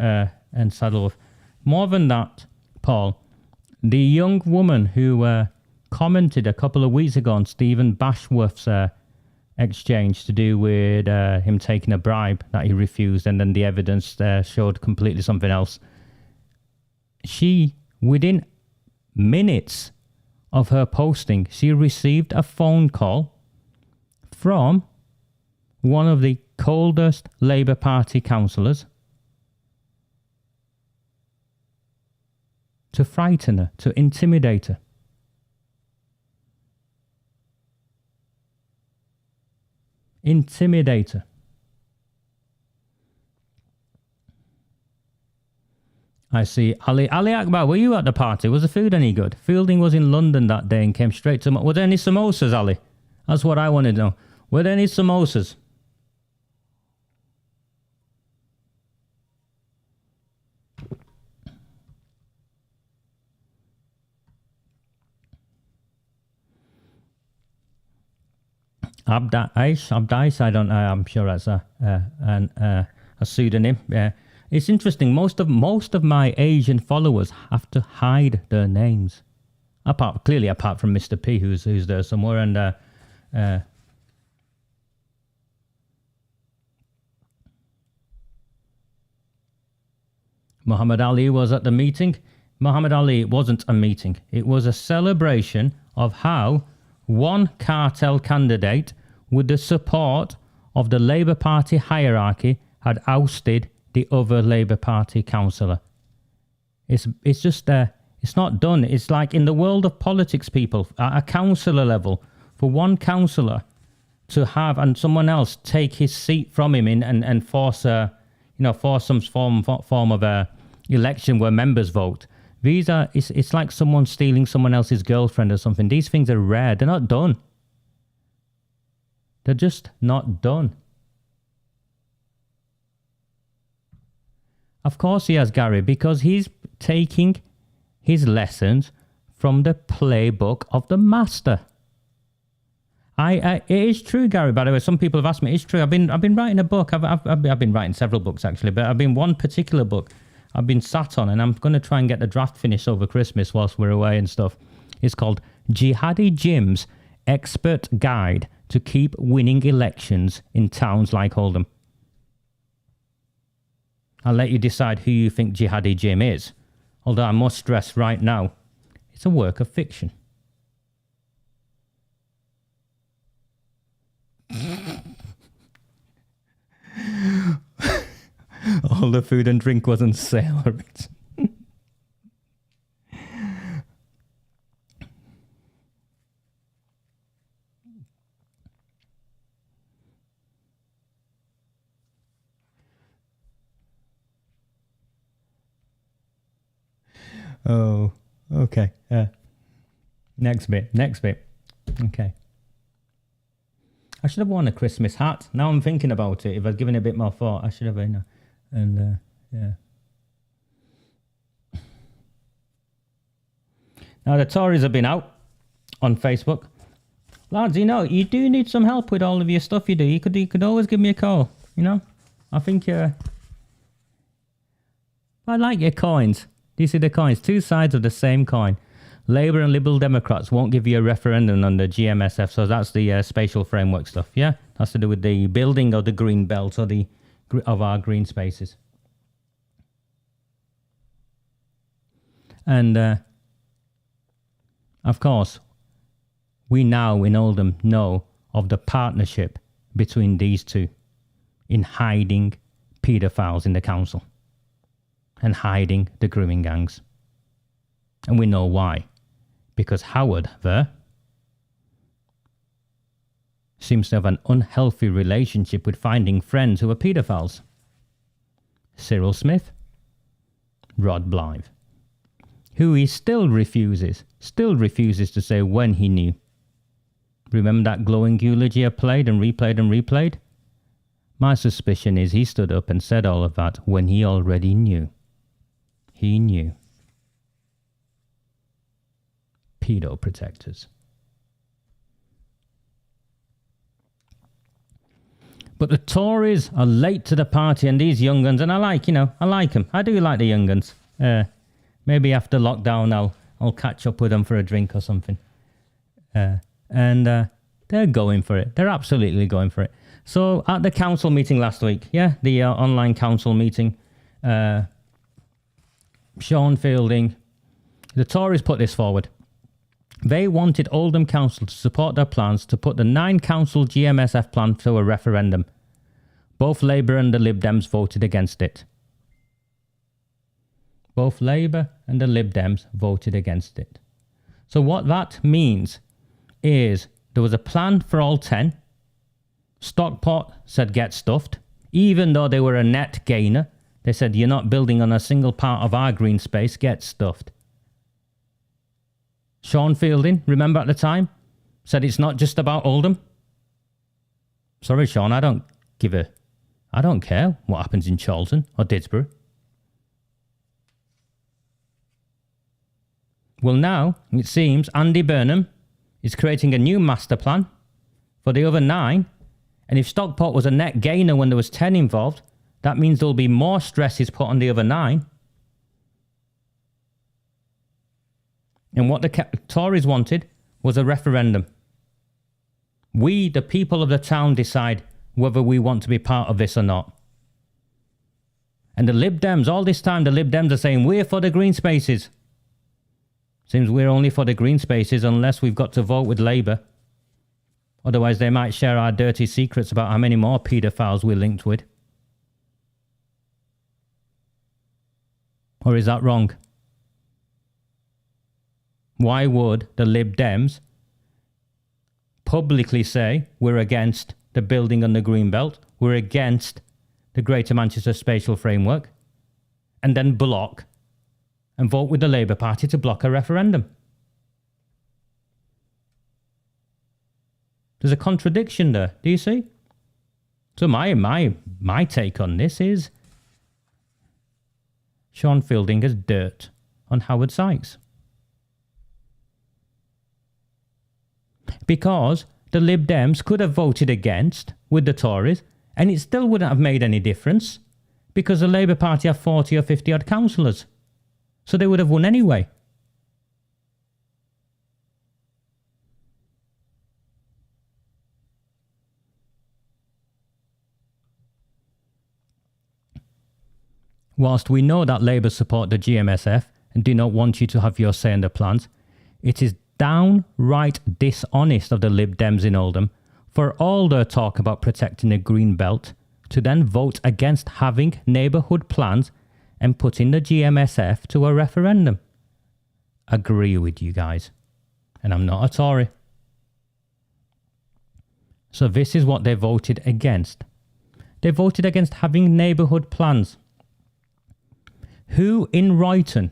and Saddleworth. More than that, Paul, the young woman who commented a couple of weeks ago on Stephen Bashworth's exchange to do with him taking a bribe that he refused, and then the evidence showed completely something else. She, within minutes of her posting, she received a phone call from one of the coldest Labour Party councillors to frighten her, to intimidate her. Intimidate her. I see Ali Akbar, were you at the party? Was the food any good? Fielding was in London that day and came straight to... Were there any samosas, Ali? That's what I wanted to know. Were there any samosas? Abdais, I'm sure that's a pseudonym. Yeah. It's interesting. Most of my Asian followers have to hide their names, apart from Mr. P, who's there somewhere, and Muhammad Ali was at the meeting. Muhammad Ali, it wasn't a meeting. It was a celebration of how one cartel candidate, with the support of the Labour Party hierarchy, had ousted the other Labour Party councillor. It's just it's not done. It's like in the world of politics, people, at a councillor level, for one councillor to have and someone else take his seat from him and force force some form of a election where members vote. It's like someone stealing someone else's girlfriend or something. These things are rare. They're not done. They're just not done. Of course he has, Gary, because he's taking his lessons from the playbook of the master. It is true, Gary. By the way, some people have asked me. It's true. I've been writing a book. I've been writing several books actually, but I've been one particular book I've been sat on, and I'm going to try and get the draft finished over Christmas whilst we're away and stuff. It's called Jihadi Jim's Expert Guide to Keep Winning Elections in Towns Like Oldham. I'll let you decide who you think Jihadi Jim is, although I must stress right now, it's a work of fiction. All the food and drink was on sale. Oh, okay. Next bit. Okay. I should have worn a Christmas hat. Now I'm thinking about it. If I'd given it a bit more thought, I should have been. Yeah. Now the Tories have been out on Facebook. Lads, you do need some help with all of your stuff you do. You could always give me a call, I think I like your coins. Do you see the coins? Two sides of the same coin. Labour and Liberal Democrats won't give you a referendum on the GMSF, so that's the spatial framework stuff, yeah? That's to do with the building of the green belt or of our green spaces. And, of course, we now in Oldham know of the partnership between these two in hiding paedophiles in the council and hiding the grooming gangs. And we know why. Because Howard there seems to have an unhealthy relationship with finding friends who are paedophiles. Cyril Smith, Rod Blythe, who he still refuses to say when he knew. Remember that glowing eulogy I played and replayed? My suspicion is he stood up and said all of that when he already knew. He knew. Pedo protectors. But the Tories are late to the party, and these young guns, and I like them. I do like the young guns. Maybe after lockdown I'll catch up with them for a drink or something. And they're going for it. They're absolutely going for it. So at the council meeting last week, the online council meeting, Sean Fielding, the Tories put this forward. They wanted Oldham Council to support their plans to put the 9 council GMSF plan to a referendum. Both Labour and the Lib Dems voted against it. Both Labour and the Lib Dems voted against it. So what that means is there was a plan for all 10. Stockport said get stuffed. Even though they were a net gainer, they said you're not building on a single part of our green space, get stuffed. Sean Fielding, remember at the time, said it's not just about Oldham. Sorry, Sean, I don't care what happens in Charlton or Didsbury. Well, now, it seems Andy Burnham is creating a new master plan for the other 9. And if Stockport was a net gainer when there was 10 involved, that means there'll be more stresses put on the other 9. And what the Tories wanted was a referendum. We, the people of the town, decide whether we want to be part of this or not. And the Lib Dems, all this time, the Lib Dems are saying, we're for the green spaces. Seems we're only for the green spaces unless we've got to vote with Labour. Otherwise, they might share our dirty secrets about how many more paedophiles we're linked with. Or is that wrong? Why would the Lib Dems publicly say we're against the building on the Greenbelt, we're against the Greater Manchester Spatial Framework, and then block and vote with the Labour Party to block a referendum? There's a contradiction there, do you see? So my take on this is Sean Fielding has dirt on Howard Sykes. Because the Lib Dems could have voted against with the Tories and it still wouldn't have made any difference because the Labour Party have 40 or 50 odd councillors. So they would have won anyway. Whilst we know that Labour support the GMSF and do not want you to have your say in the plans, it is downright dishonest of the Lib Dems in Oldham, for all their talk about protecting the green belt, to then vote against having neighbourhood plans and putting the GMSF to a referendum. Agree with you guys. And I'm not a Tory. So this is what they voted against. They voted against having neighbourhood plans. Who in Royton?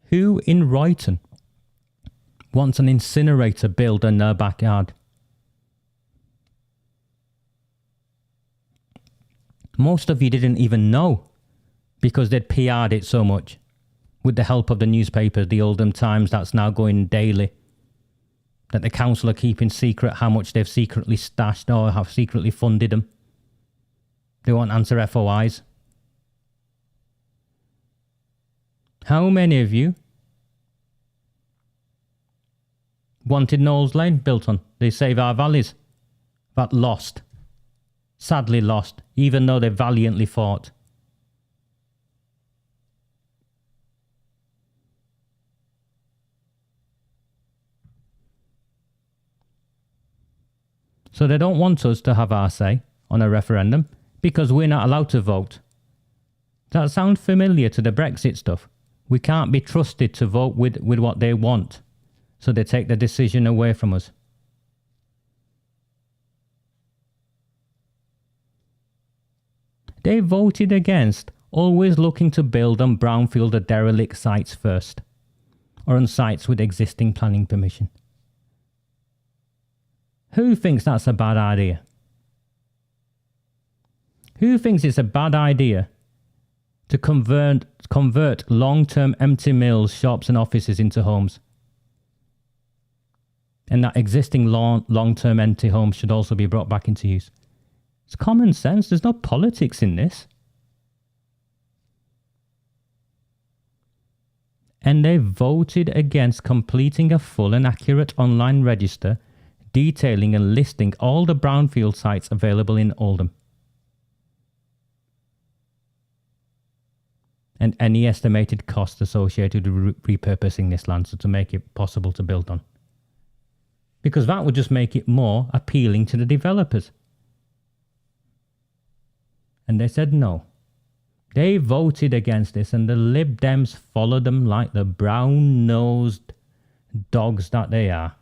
Who in Royton wants an incinerator built in their backyard? Most of you didn't even know because they'd PR'd it so much. With the help of the newspapers, the Oldham Times, that's now going daily. That the council are keeping secret how much they've secretly stashed or have secretly funded them. They won't answer FOIs. How many of you wanted Knowles Lane built on? They Save Our Valleys. That lost. Sadly lost, even though they valiantly fought. So they don't want us to have our say on a referendum because we're not allowed to vote. Does that sound familiar to the Brexit stuff? We can't be trusted to vote with what they want. So they take the decision away from us. They voted against always looking to build on brownfield or derelict sites first, or on sites with existing planning permission. Who thinks that's a bad idea? Who thinks it's a bad idea to convert long-term empty mills, shops and offices into homes? And that existing long-term empty homes should also be brought back into use. It's common sense. There's no politics in this. And they voted against completing a full and accurate online register detailing and listing all the brownfield sites available in Oldham. And any estimated costs associated with repurposing this land so to make it possible to build on. Because that would just make it more appealing to the developers. And they said no. They voted against this and the Lib Dems followed them like the brown-nosed dogs that they are.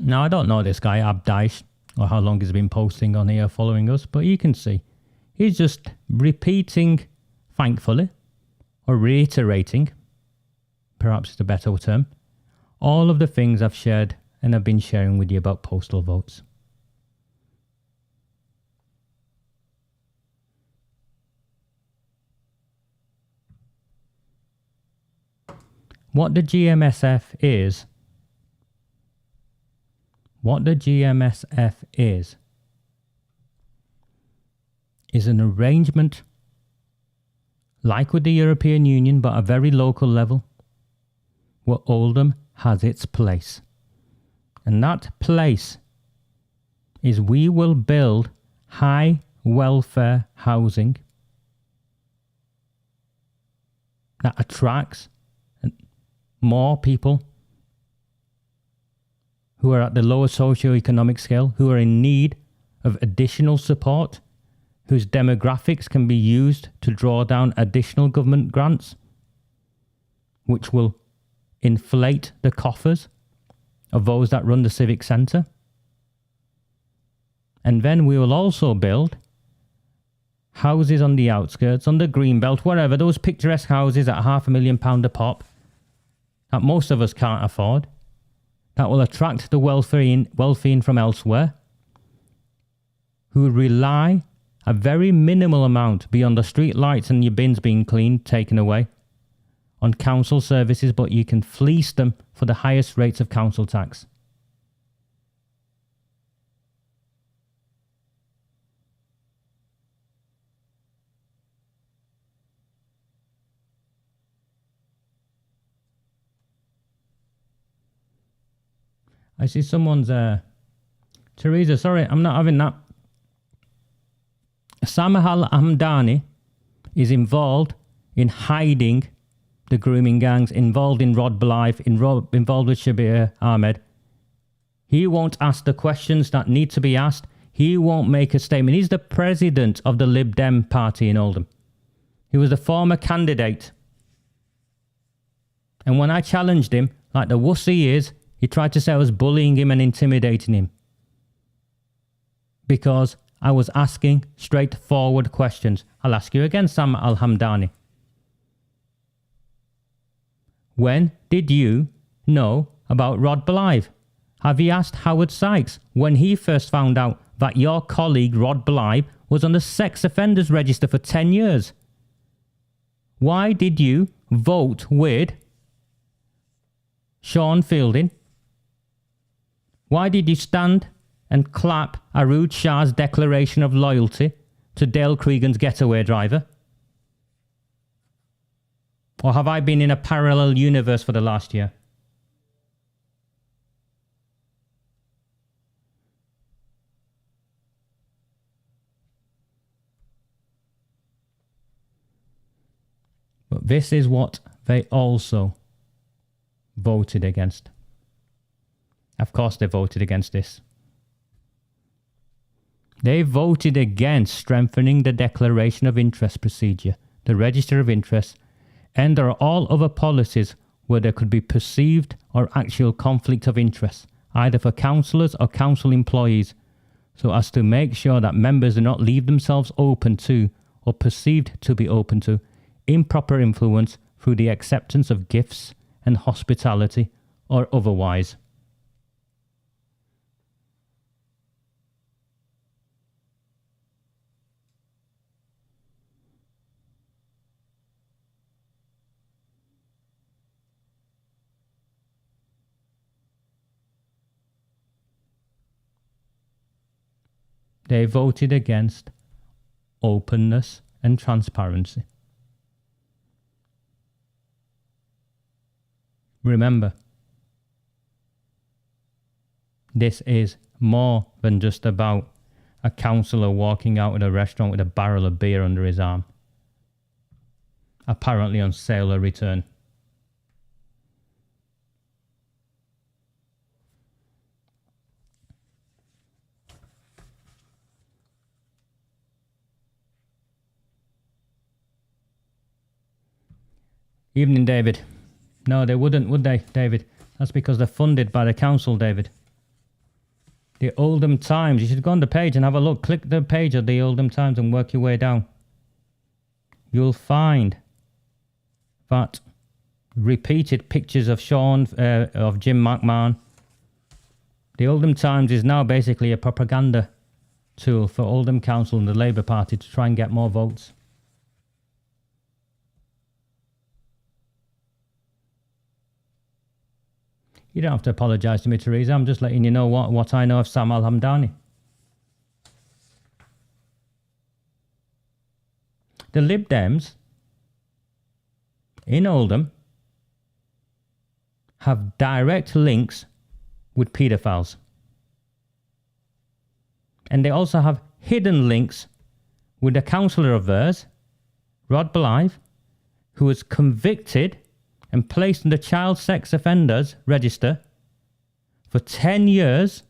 Now, I don't know this guy, Abdaish, or how long he's been posting on here following us, but you can see he's just repeating, thankfully, or reiterating, perhaps it's a better term, all of the things I've shared and I've been sharing with you about postal votes. What the GMSF is an arrangement like with the European Union but a very local level where Oldham has its place. And that place is we will build high welfare housing that attracts more people who are at the lower socioeconomic scale, who are in need of additional support, whose demographics can be used to draw down additional government grants, which will inflate the coffers of those that run the civic centre. And then we will also build houses on the outskirts, on the greenbelt, wherever, those picturesque houses at £500,000 a pop that most of us can't afford, that will attract the wealthy from elsewhere, who rely a very minimal amount beyond the street lights and your bins being cleaned, taken away, on council services, but you can fleece them for the highest rates of council tax. I see someone's... Teresa, sorry, I'm not having that. Samah Al-Hamdani is involved in hiding the grooming gangs, involved in Rod Blythe, involved with Shabir Ahmed. He won't ask the questions that need to be asked. He won't make a statement. He's the president of the Lib Dem party in Oldham. He was the former candidate. And when I challenged him, like the wuss he is, he tried to say I was bullying him and intimidating him. Because I was asking straightforward questions. I'll ask you again, Sam Al-Hamdani. When did you know about Rod Blythe? Have you asked Howard Sykes when he first found out that your colleague Rod Blythe was on the sex offenders register for 10 years? Why did you vote with Sean Fielding? Why did you stand and clap Arood Shah's declaration of loyalty to Dale Cregan's getaway driver? Or have I been in a parallel universe for the last year? But this is what they also voted against. Of course they voted against this. They voted against strengthening the Declaration of Interest procedure, the Register of Interests, and there are all other policies where there could be perceived or actual conflict of interest, either for councillors or council employees, so as to make sure that members do not leave themselves open to, or perceived to be open to, improper influence through the acceptance of gifts and hospitality or otherwise. They voted against openness and transparency. Remember, this is more than just about a councillor walking out of a restaurant with a barrel of beer under his arm, apparently on sale or return. Evening, David. No, they wouldn't, would they, David? That's because they're funded by the council, David. The Oldham Times. You should go on the page and have a look. Click the page of the Oldham Times and work your way down. You'll find that repeated pictures of Sean, of Jim McMahon. The Oldham Times is now basically a propaganda tool for Oldham Council and the Labour Party to try and get more votes. You don't have to apologise to me, Teresa. I'm just letting you know what I know of Sam Al-Hamdani. The Lib Dems in Oldham have direct links with paedophiles. And they also have hidden links with a councillor of theirs, Rod Blythe, who was convicted and placed in the child sex offenders register for 10 years.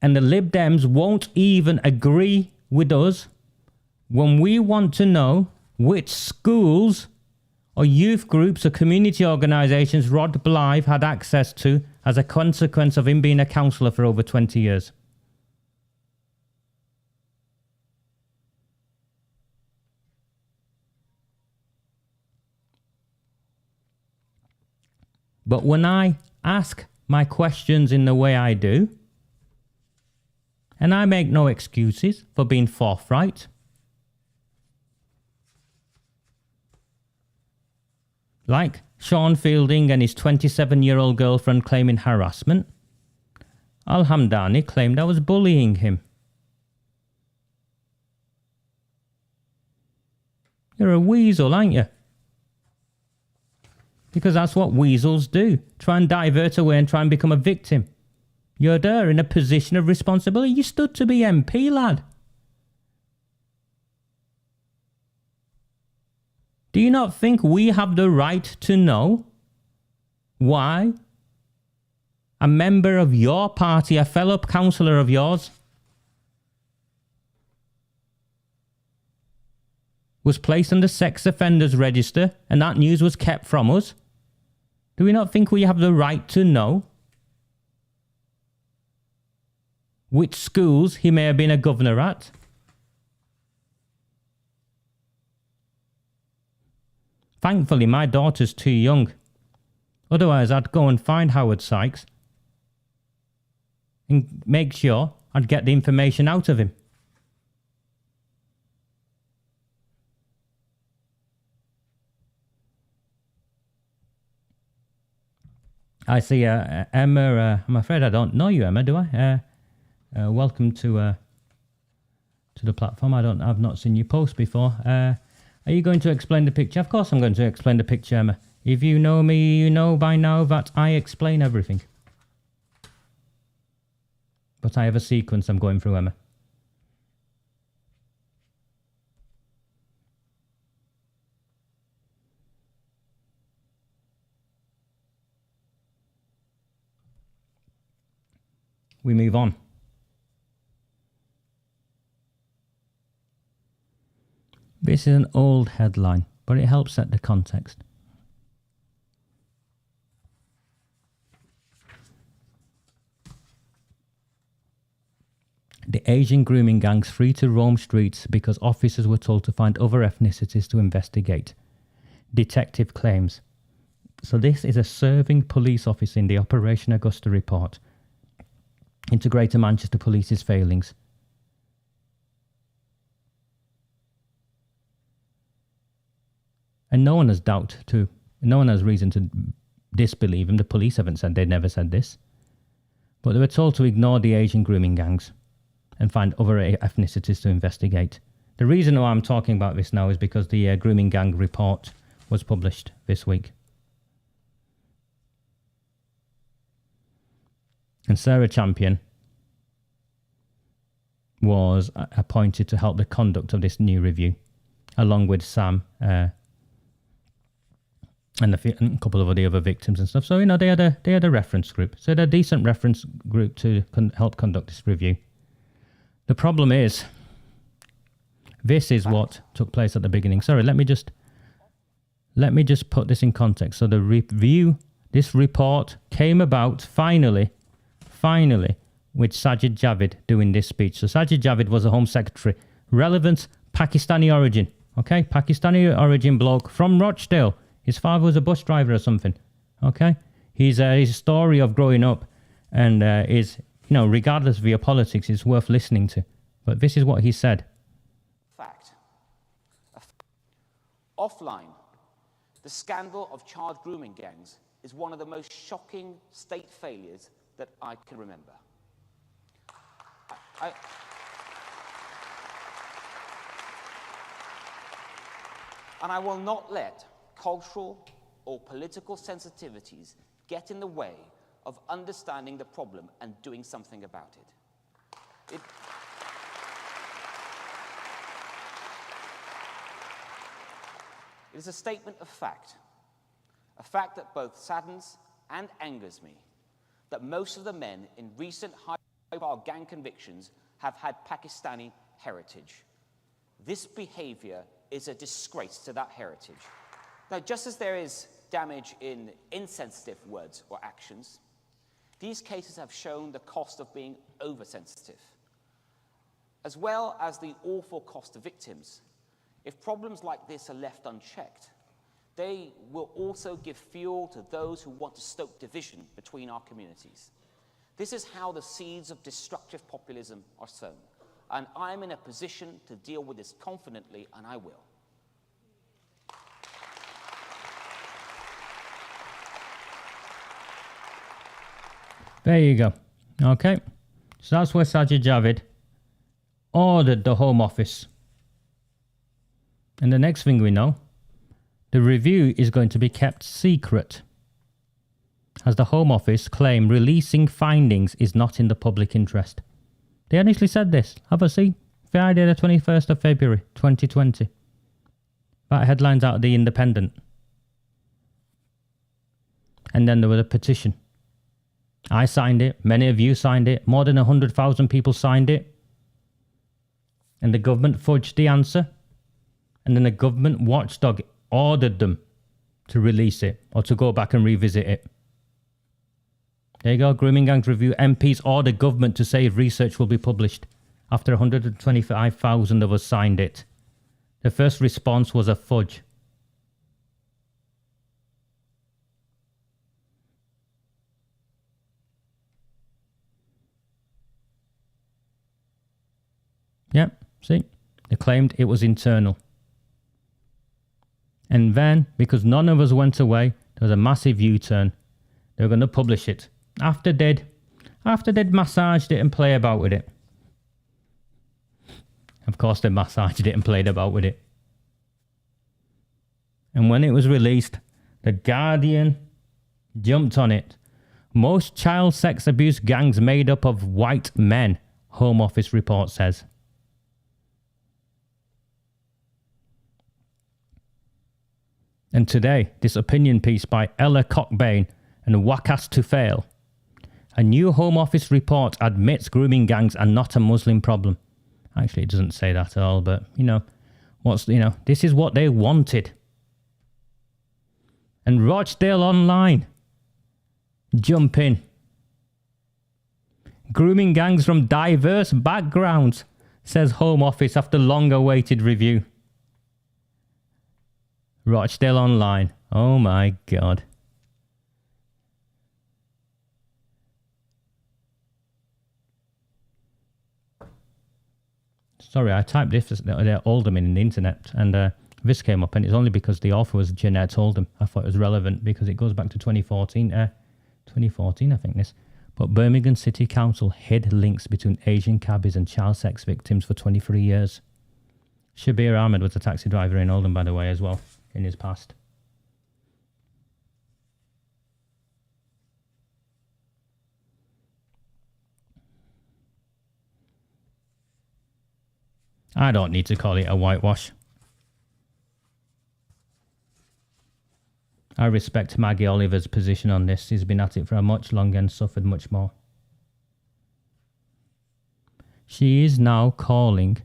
And the Lib Dems won't even agree with us when we want to know which schools or youth groups or community organisations Rod Blythe had access to as a consequence of him being a councillor for over 20 years. But when I ask my questions in the way I do, and I make no excuses for being forthright, like Sean Fielding and his 27-year-old girlfriend claiming harassment, Al-Hamdani claimed I was bullying him. You're a weasel, aren't you? Because that's what weasels do. Try and divert away and try and become a victim. You're there in a position of responsibility. You stood to be MP, lad. Do you not think we have the right to know why a member of your party, a fellow councillor of yours, was placed on the sex offenders register and that news was kept from us? Do we not think we have the right to know which schools he may have been a governor at? Thankfully, my daughter's too young. Otherwise, I'd go and find Howard Sykes and make sure I'd get the information out of him. I see Emma. I'm afraid I don't know you, Emma. Do I? Welcome to the platform. I've not seen you post before. Are you going to explain the picture? Of course, I'm going to explain the picture, Emma. If you know me, you know by now that I explain everything. But I have a sequence I'm going through, Emma. We move on. This is an old headline, but it helps set the context. The Asian grooming gangs free to roam streets because officers were told to find other ethnicities to investigate. Detective claims. So this is a serving police officer in the Operation Augusta report into Greater Manchester Police's failings. And no one has reason to disbelieve him. The police haven't said, they never said this. But they were told to ignore the Asian grooming gangs and find other ethnicities to investigate. The reason why I'm talking about this now is because the grooming gang report was published this week. And Sarah Champion was appointed to help the conduct of this new review, along with Sam and a couple of the other victims and stuff. So, they had a reference group. So they're a decent reference group to help conduct this review. The problem is, this is what took place at the beginning. Sorry, let me just put this in context. So the review, this report came about finally, with Sajid Javid doing this speech. So Sajid Javid was the Home Secretary. Relevant Pakistani origin. Okay, Pakistani origin bloke from Rochdale. His father was a bus driver or something. Okay, his story of growing up and is, regardless of your politics, is worth listening to. But this is what he said. Fact. Offline, the scandal of child grooming gangs is one of the most shocking state failures that I can remember. And I will not let cultural or political sensitivities get in the way of understanding the problem and doing something about it. It is a statement of fact, a fact that both saddens and angers me, that most of the men in recent high-profile gang convictions have had Pakistani heritage. This behavior is a disgrace to that heritage. Now, just as there is damage in insensitive words or actions, these cases have shown the cost of being oversensitive, as well as the awful cost to victims. If problems like this are left unchecked, they will also give fuel to those who want to stoke division between our communities. This is how the seeds of destructive populism are sown, and I'm in a position to deal with this confidently, and I will. There you go. Okay. So that's where Sajid Javid ordered the Home Office. And the next thing we know, The review is going to be kept secret, as the Home Office claim releasing findings is not in the public interest. They initially said this. Have a see. Friday the 21st of February 2020. That headline's out of the Independent. And then there was a petition. I signed it. Many of you signed it. More than 100,000 people signed it. And the government fudged the answer. And then the government watchdog ordered them to release it or to go back and revisit it. There you go. Grooming Gangs Review. MPs order government to say if research will be published. After 125,000 of us signed it. The first response was a fudge. Yep, see? They claimed it was internal. And then, because none of us went away, there was a massive U-turn. They were going to publish it. After they'd massaged it and play about with it. Of course they massaged it and played about with it. And when it was released, The Guardian jumped on it. Most child sex abuse gangs made up of white men, Home Office report says. And today, this opinion piece by Ella Cockbain and Wakas Tufail. A new Home Office report admits grooming gangs are not a Muslim problem. Actually, it doesn't say that at all, but, this is what they wanted. And Rochdale Online, jump in. Grooming gangs from diverse backgrounds, says Home Office after long-awaited review. Rochdale Online. Oh my God. Sorry, I typed this Oldham in the internet and this came up, and it's only because the author was Jeanette Oldham. I thought it was relevant because it goes back to 2014. 2014, I think this. But Birmingham City Council hid links between Asian cabbies and child sex victims for 23 years. Shabir Ahmed was a taxi driver in Oldham, by the way, as well, in his past. I don't need to call it a whitewash. I respect Maggie Oliver's position on this. She's been at it for much longer and suffered much more. She is now calling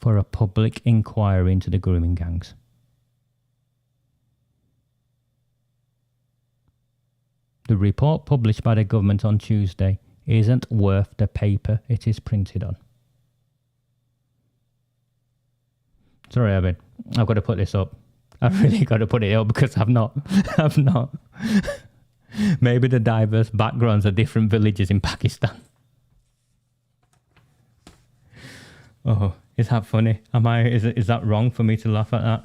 for a public inquiry into the grooming gangs. The report published by the government on Tuesday isn't worth the paper it is printed on. Sorry, I've got to put this up. I've really got to put it up because I've not. Maybe the diverse backgrounds of different villages in Pakistan. Oh, is that funny? Is that wrong for me to laugh at that?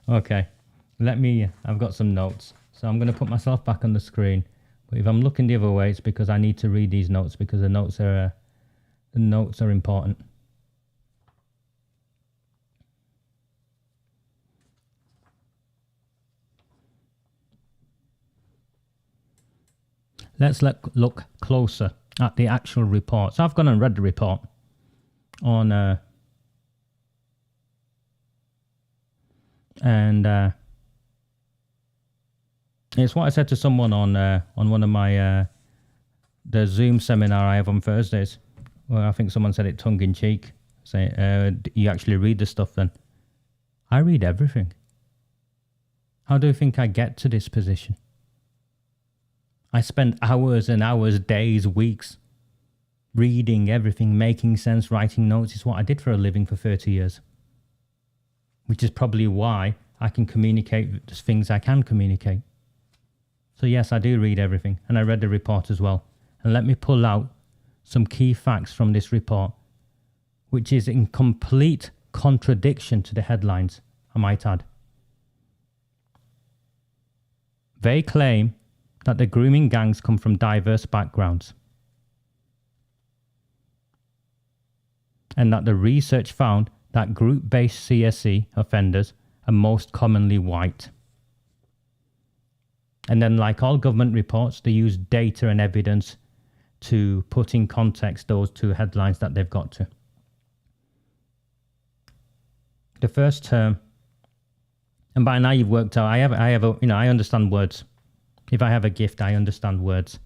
Okay, I've got some notes. So I'm going to put myself back on the screen. But if I'm looking the other way, it's because I need to read these notes because the notes are important. Let's look closer at the actual report. So I've gone and read the report on it's what I said to someone on one of my the Zoom seminar I have on Thursdays. Well, I think someone said it tongue in cheek. Say, you actually read the stuff then? I read everything. How do you think I get to this position? I spend hours and hours, days, weeks, reading everything, making sense, writing notes. It's what I did for a living for 30 years. Which is probably why I can communicate the things I can communicate. So yes, I do read everything. And I read the report as well. And let me pull out some key facts from this report, which is in complete contradiction to the headlines, I might add. They claim that the grooming gangs come from diverse backgrounds and that the research found that group-based CSE offenders are most commonly white. And then, like all government reports, they use data and evidence to put in context those two headlines that they've got to. The first term, and by now you've worked out, I understand words. If I have a gift, I understand words.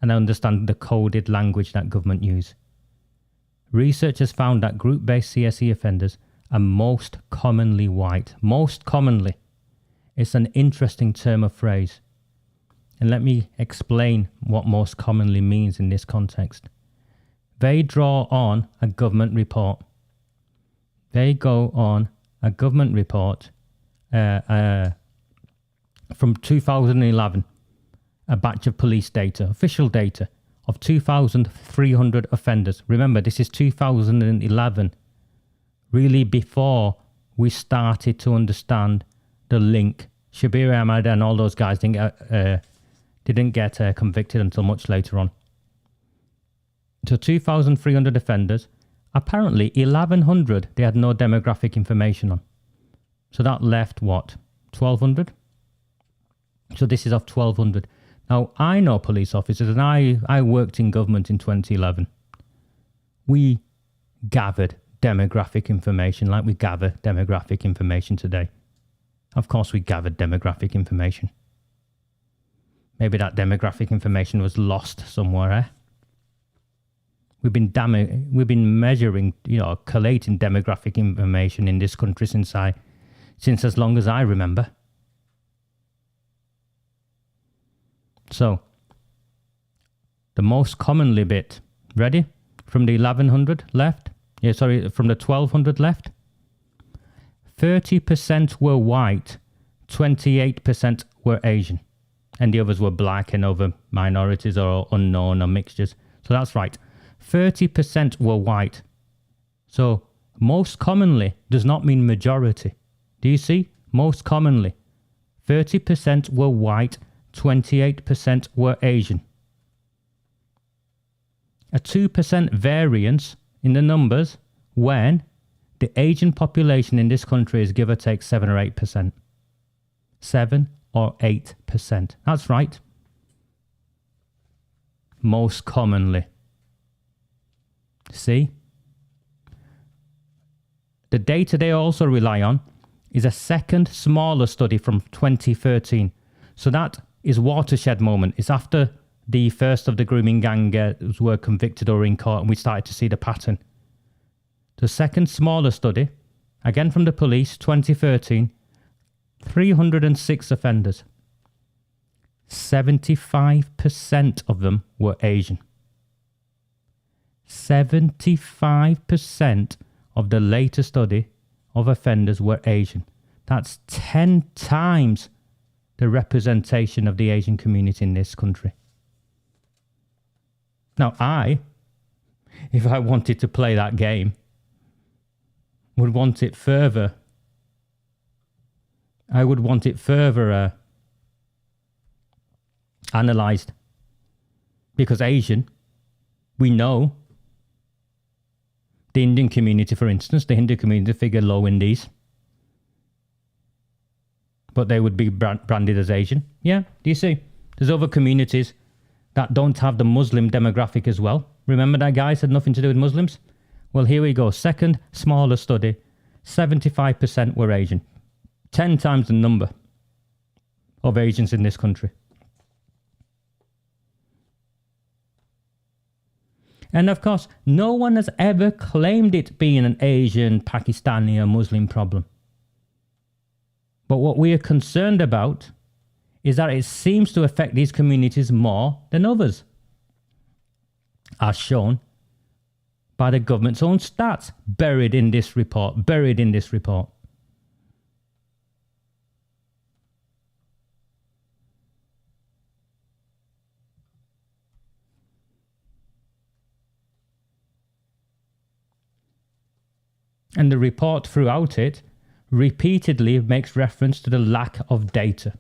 And I understand the coded language that government use. Research has found that group-based CSE offenders are most commonly white. Most commonly. It's an interesting term of phrase. And let me explain what most commonly means in this context. They draw on a government report. They go on a government report from 2011, a batch of police data, official data, of 2,300 offenders. Remember, this is 2011, really before we started to understand the link. Shabir Ahmed and all those guys didn't get convicted until much later on. So 2,300 offenders. Apparently, 1,100 they had no demographic information on. So that left what? 1,200? So this is off 1,200. Now, I know police officers, and I worked in government in 2011. We gathered demographic information like we gather demographic information today. Of course, we gathered demographic information. Maybe that demographic information was lost somewhere, eh? We've been measuring, collating demographic information in this country since as long as I remember. So, the most commonly bit, ready? From the 1,100 left? From the 1,200 left? 30% were white, 28% were Asian. And the others were black and other minorities or unknown or mixtures. So that's right. 30% were white. So, most commonly does not mean majority. Do you see? Most commonly. 30% were white, 28% were Asian. A 2% variance in the numbers when the Asian population in this country is give or take 7 or 8%. 7 or 8%. That's right. Most commonly. See? The data they also rely on is a second smaller study from 2013. So that is watershed moment. It's after the first of the grooming gang were convicted or in court and we started to see the pattern. The second smaller study, again from the police, 2013, 306 offenders. 75% of them were Asian. 75% of the later study of offenders were Asian. That's 10 times the representation of the Asian community in this country. Now, if I wanted to play that game, would want it further. I would want it further analysed. Because Asian, we know, the Indian community, for instance, the Hindu community figure low in these. But they would be branded as Asian. Yeah, do you see? There's other communities that don't have the Muslim demographic as well. Remember that guy said nothing to do with Muslims? Well, here we go. Second smaller study, 75% were Asian. 10 times the number of Asians in this country. And of course, no one has ever claimed it being an Asian, Pakistani or Muslim problem. But what we are concerned about is that it seems to affect these communities more than others, as shown by the government's own stats buried in this report. And the report throughout it repeatedly makes reference to the lack of data.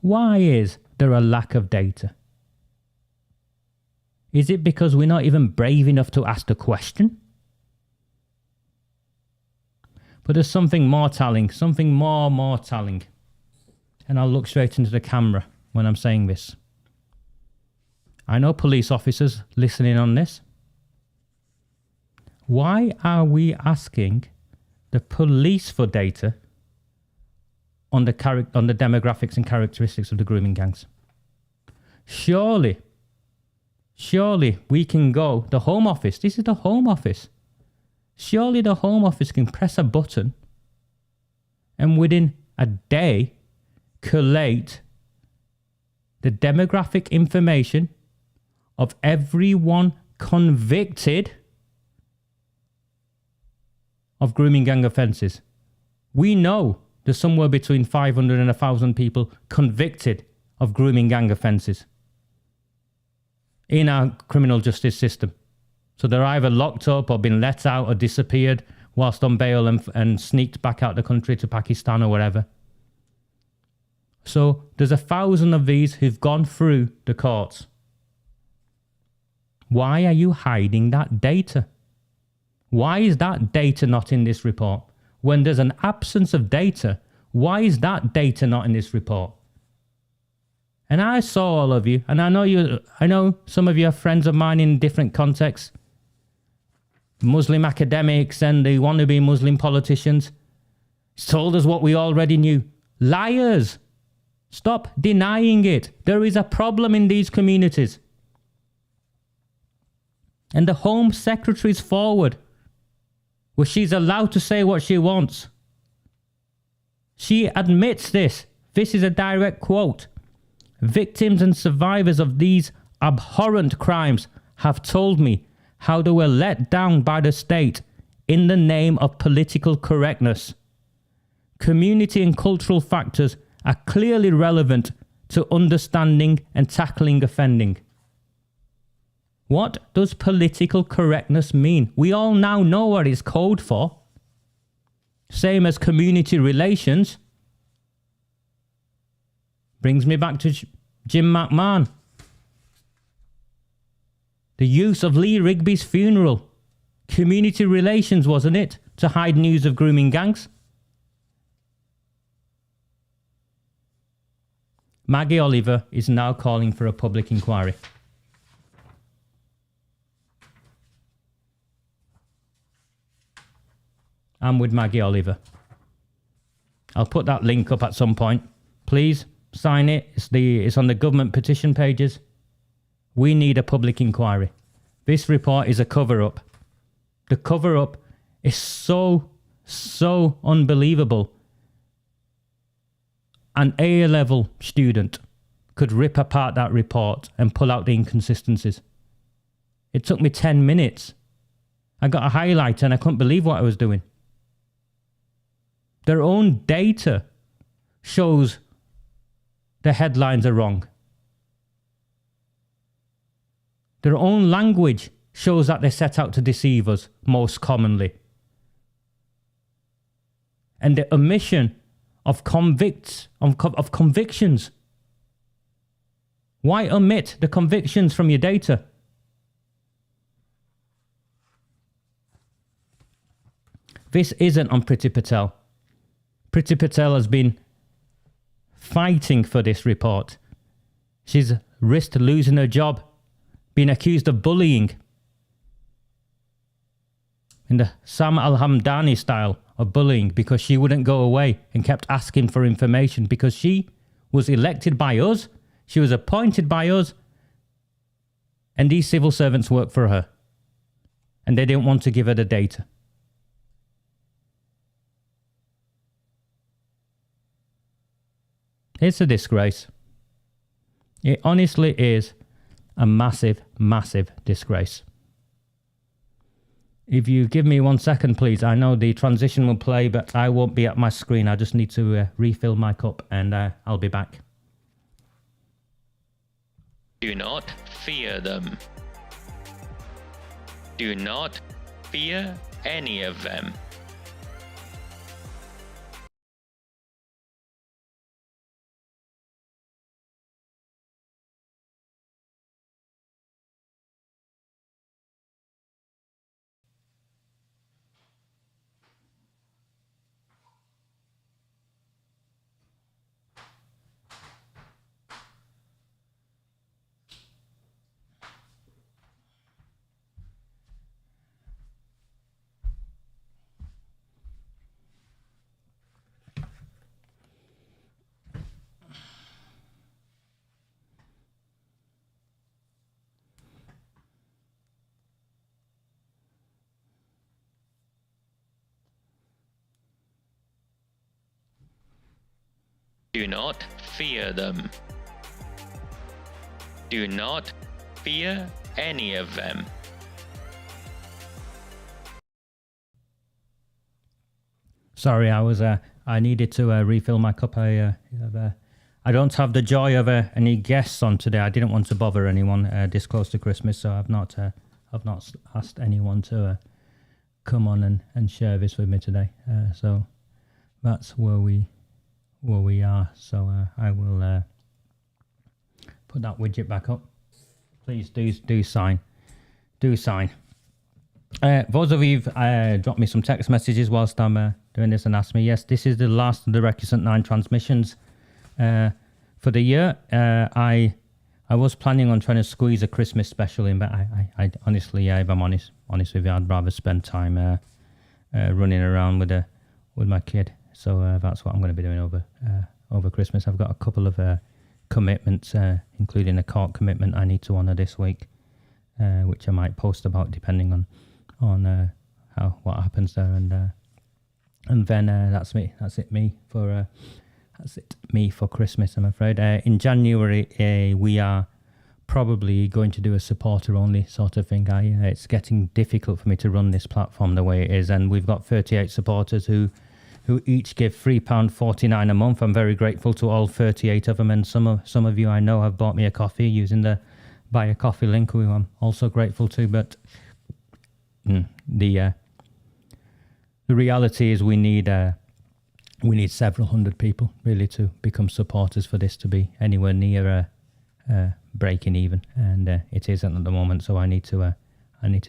Why is there a lack of data? Is it because we're not even brave enough to ask the question? But there's something more telling, something more telling. And I'll look straight into the camera when I'm saying this. I know police officers listening on this. Why are we asking the police for data on the demographics and characteristics of the grooming gangs? Surely we can go, the Home Office, this is the Home Office. Surely the Home Office can press a button and within a day collate the demographic information of everyone convicted of grooming gang offences. We know there's somewhere between 500 and 1,000 people convicted of grooming gang offences in our criminal justice system. So they're either locked up or been let out or disappeared whilst on bail and sneaked back out the country to Pakistan or wherever. So there's 1,000 of these who've gone through the courts. Why are you hiding that data? Why is that data not in this report? When there's an absence of data, why is that data not in this report? And I saw all of you, and I know some of you are friends of mine in different contexts. Muslim academics and the wannabe Muslim politicians. It's told us what we already knew. Liars! Stop denying it. There is a problem in these communities. And the Home Secretary's forward, where she's allowed to say what she wants. She admits this. This is a direct quote. Victims and survivors of these abhorrent crimes have told me how they were let down by the state in the name of political correctness. Community and cultural factors are clearly relevant to understanding and tackling offending. What does political correctness mean? We all now know what it's code for. Same as community relations. Brings me back to Jim McMahon. The use of Lee Rigby's funeral. Community relations, wasn't it? To hide news of grooming gangs. Maggie Oliver is now calling for a public inquiry. I'm with Maggie Oliver. I'll put that link up at some point. Please sign it. It's on the government petition pages. We need a public inquiry. This report is a cover-up. The cover-up is so unbelievable. An A-level student could rip apart that report and pull out the inconsistencies. It took me 10 minutes. I got a highlighter and I couldn't believe what I was doing. Their own data shows the headlines are wrong. Their own language shows that they set out to deceive us most commonly. And the omission of convictions. Why omit the convictions from your data? This isn't on Priti Patel. Priti Patel has been fighting for this report. She's risked losing her job, being accused of bullying in the Sam al-Hamdani style of bullying because she wouldn't go away and kept asking for information because she was elected by us, she was appointed by us, and these civil servants work for her. And they didn't want to give her the data. It's a disgrace. It honestly is a massive, massive disgrace. If you give me 1 second, please. I know the transition will play, but I won't be at my screen. I just need to refill my cup and I'll be back. Do not fear them. Do not fear any of them. Do not fear them. Do not fear any of them. Sorry, I needed to refill my cup. I don't have the joy of any guests on today. I didn't want to bother anyone this close to Christmas, so I've not asked anyone to come on and share this with me today. So that's where we are. So I will put that widget back up. Please do sign. Those of you who've dropped me some text messages whilst I'm doing this and asked me, yes, this is the last of the Recusant Nine Transmissions for the year. I was planning on trying to squeeze a Christmas special in, but I honestly, if I'm honest with you, I'd rather spend time running around with my kid. So that's what I'm going to be doing over Christmas. I've got a couple of commitments, including a court commitment I need to honour this week, which I might post about depending on what happens there, and then that's it me for Christmas, I'm afraid. In January we are probably going to do a supporter only sort of thing. It's getting difficult for me to run this platform the way it is, and we've got 38 supporters who each give £3.49 a month. I'm very grateful to all 38 of them, and some of you I know have bought me a coffee using the buy a coffee link, who I'm also grateful to. But the reality is we need several hundred people really to become supporters for this to be anywhere near breaking even, and it isn't at the moment. So I need to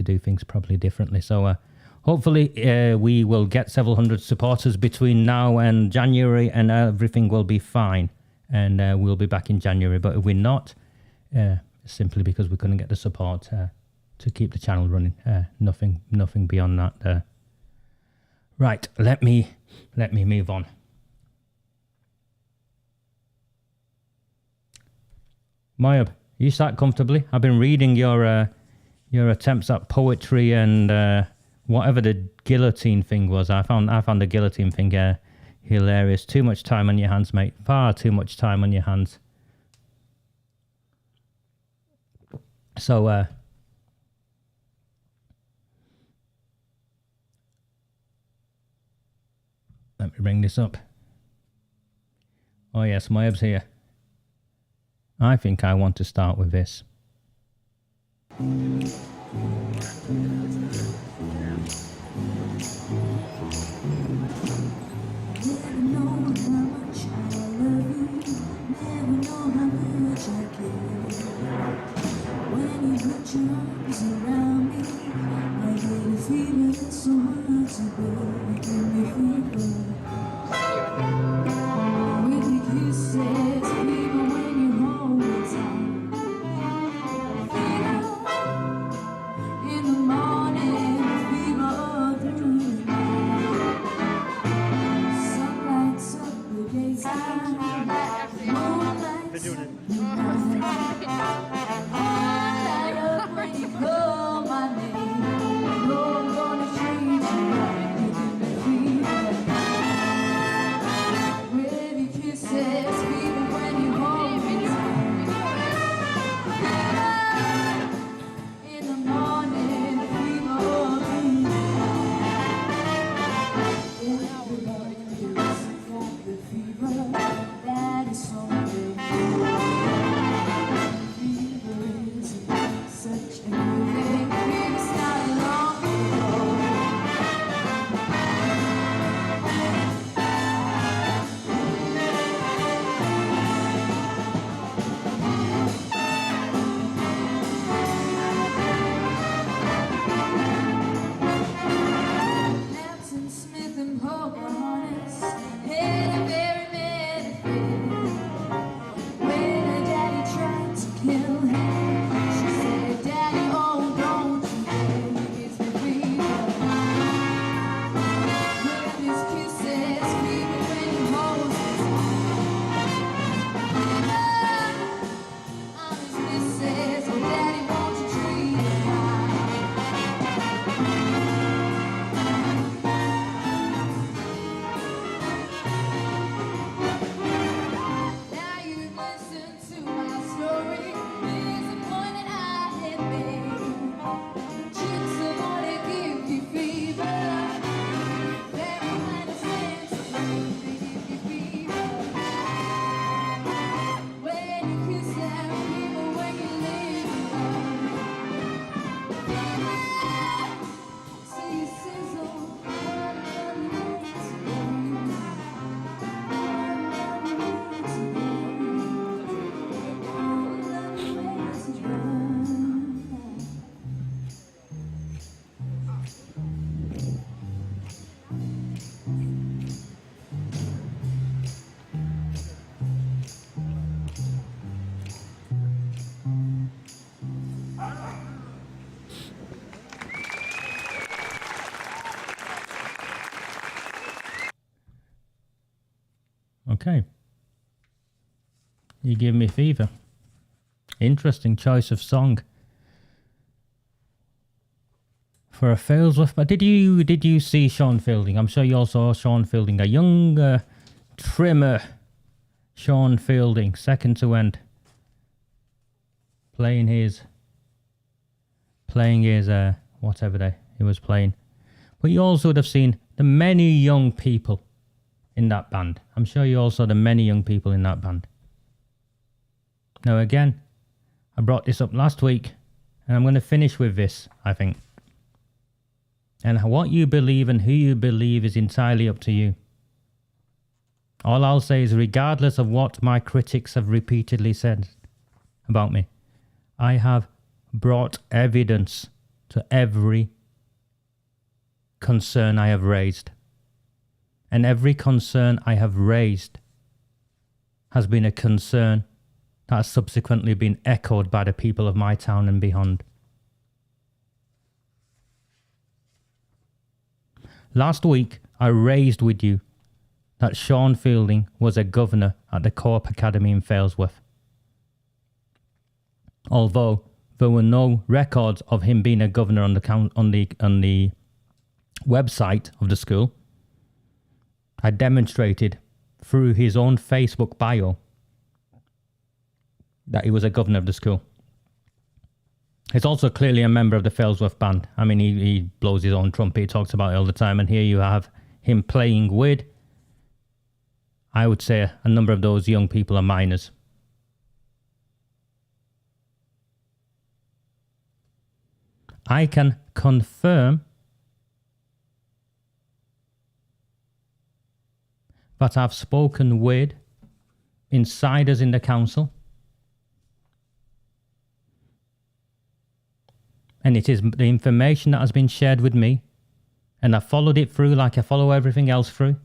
do things probably differently. So hopefully we will get several hundred supporters between now and January, and everything will be fine, and we'll be back in January. But if we're not, simply because we couldn't get the support to keep the channel running. Nothing beyond that. Right, let me move on. Moyab, you sat comfortably. I've been reading your attempts at poetry and whatever the guillotine thing was. I found the guillotine thing hilarious. Too much time on your hands, mate. Far too much time on your hands. So let me bring this up. Oh yes, Moyab's here. I think I want to start with this. Okay. You give me fever. Interesting choice of song. For a Failsworth, but did you see Sean Fielding? I'm sure you all saw Sean Fielding, a young, trimmer Sean Fielding, second to end, playing his whatever he was playing. But you also would have seen the many young people in that band. I'm sure you all saw the many young people in that band. Now again, I brought this up last week, and I'm going to finish with this, I think. And what you believe and who you believe is entirely up to you. All I'll say is, regardless of what my critics have repeatedly said about me, I have brought evidence to every concern I have raised. And every concern I have raised has been a concern that has subsequently been echoed by the people of my town and beyond. Last week, I raised with you that Sean Fielding was a governor at the Co-op Academy in Failsworth. Although there were no records of him being a governor on the website of the school, I demonstrated through his own Facebook bio that he was a governor of the school. He's also clearly a member of the Failsworth band. I mean, he blows his own trumpet, he talks about it all the time, and here you have him playing with, I would say, a number of those young people are minors. I can confirm that I've spoken with insiders in the council, and it is the information that has been shared with me, and I followed it through like I follow everything else through,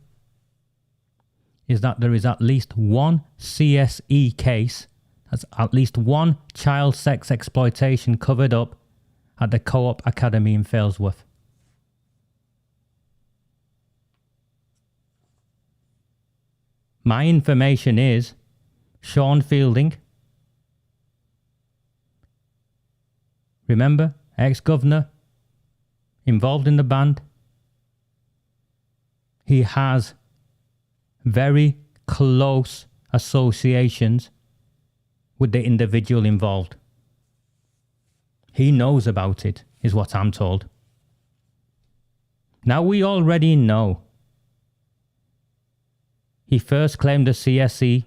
is that there is at least one CSE case, that's at least one child sex exploitation covered up at the Co-op Academy in Failsworth. My information is Sean Fielding, remember, ex-governor, involved in the band. He has very close associations with the individual involved. He knows about it, is what I'm told. Now, we already know he first claimed the CSE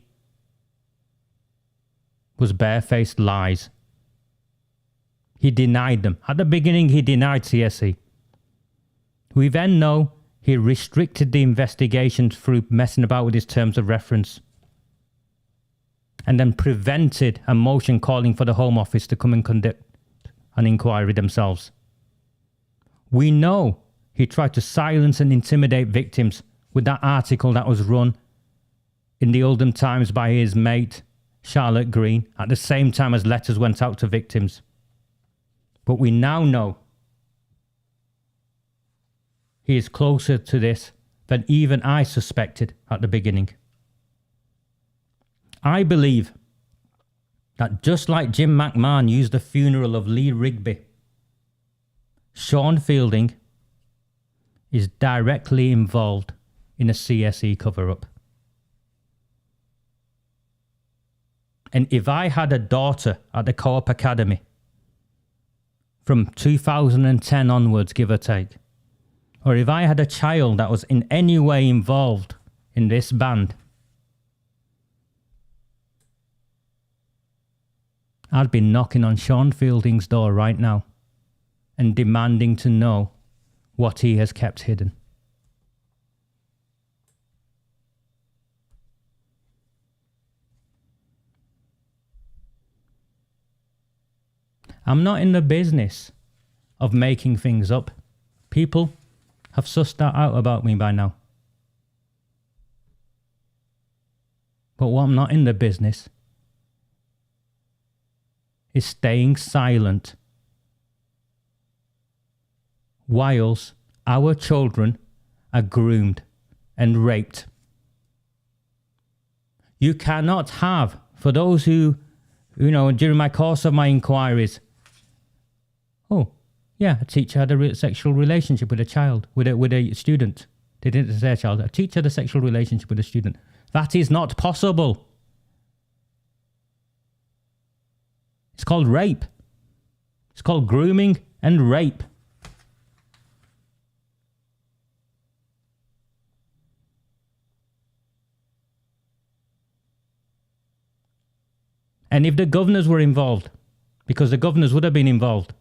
was barefaced lies. He denied them. At the beginning, he denied CSE. We then know he restricted the investigation through messing about with his terms of reference, and then prevented a motion calling for the Home Office to come and conduct an inquiry themselves. We know he tried to silence and intimidate victims with that article that was run in the Oldham Times by his mate, Charlotte Green, at the same time as letters went out to victims. But we now know he is closer to this than even I suspected at the beginning. I believe that just like Jim McMahon used the funeral of Lee Rigby, Sean Fielding is directly involved in a CSE cover-up. And if I had a daughter at the Co-op Academy from 2010 onwards, give or take, or if I had a child that was in any way involved in this band, I'd be knocking on Sean Fielding's door right now and demanding to know what he has kept hidden. I'm not in the business of making things up. People have sussed that out about me by now. But what I'm not in the business is staying silent whilst our children are groomed and raped You cannot have, for those who, during my course of my inquiries, oh, yeah, a teacher had a sexual relationship with a child, with a student. They didn't say a child. A teacher had a sexual relationship with a student. That is not possible. It's called rape. It's called grooming and rape. And if the governors were involved, because the governors would have been involved,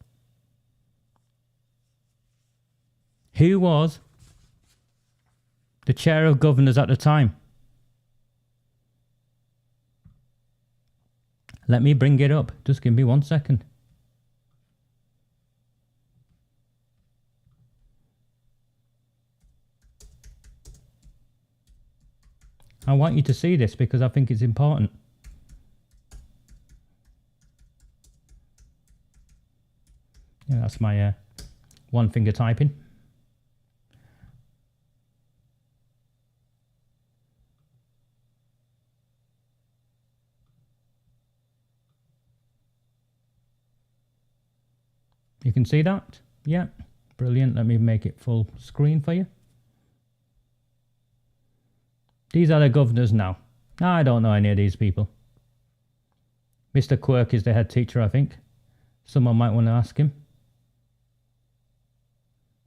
who was the chair of governors at the time? Let me bring it up. Just give me 1 second. I want you to see this because I think it's important. Yeah, that's my one finger typing. You can see that? Yeah, brilliant. Let me make it full screen for you. These are the governors now. I don't know any of these people. Mr. Quirk is the head teacher, I think. Someone might want to ask him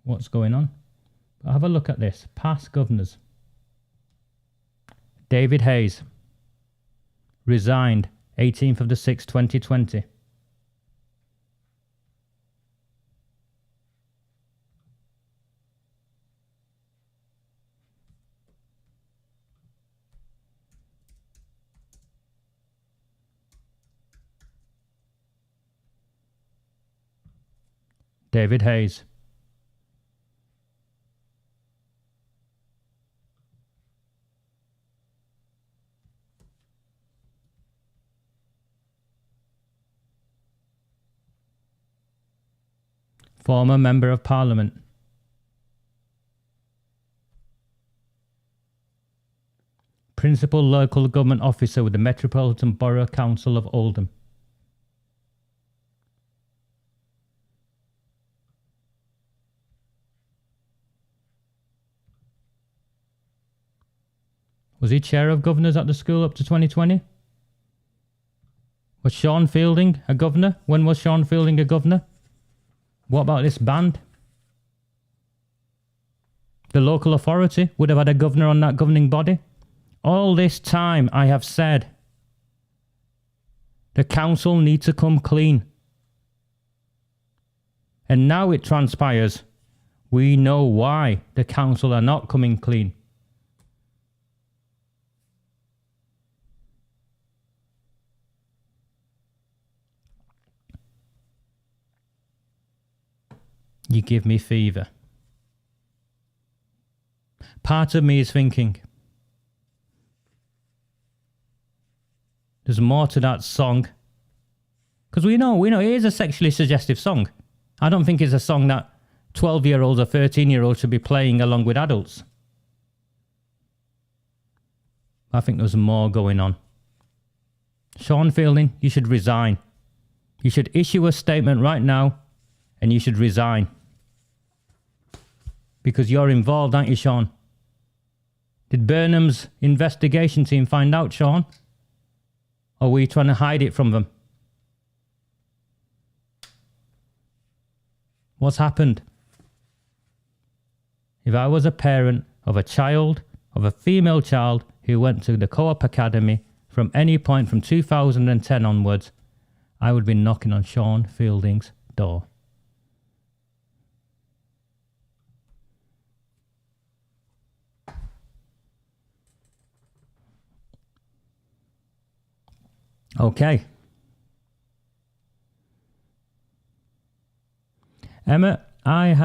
what's going on. But have a look at this. Past governors. David Hayes. Resigned 18th of the 6th, 2020. David Hayes. Former Member of Parliament. Principal Local Government Officer with the Metropolitan Borough Council of Oldham. Was he chair of governors at the school up to 2020? Was Sean Fielding a governor? When was Sean Fielding a governor? What about this band? The local authority would have had a governor on that governing body. All this time I have said the council need to come clean. And now it transpires we know why the council are not coming clean. You give me fever. Part of me is thinking, there's more to that song. Because we know it is a sexually suggestive song. I don't think it's a song that 12-year-olds or 13-year-olds should be playing along with adults. I think there's more going on. Sean Fielding, you should resign. You should issue a statement right now and you should resign. Because you're involved, aren't you, Sean? Did Burnham's investigation team find out, Sean? Or were you trying to hide it from them? What's happened? If I was a parent of a child, of a female child who went to the Co-op Academy from any point from 2010 onwards, I would be knocking on Sean Fielding's door. Okay. Emma, if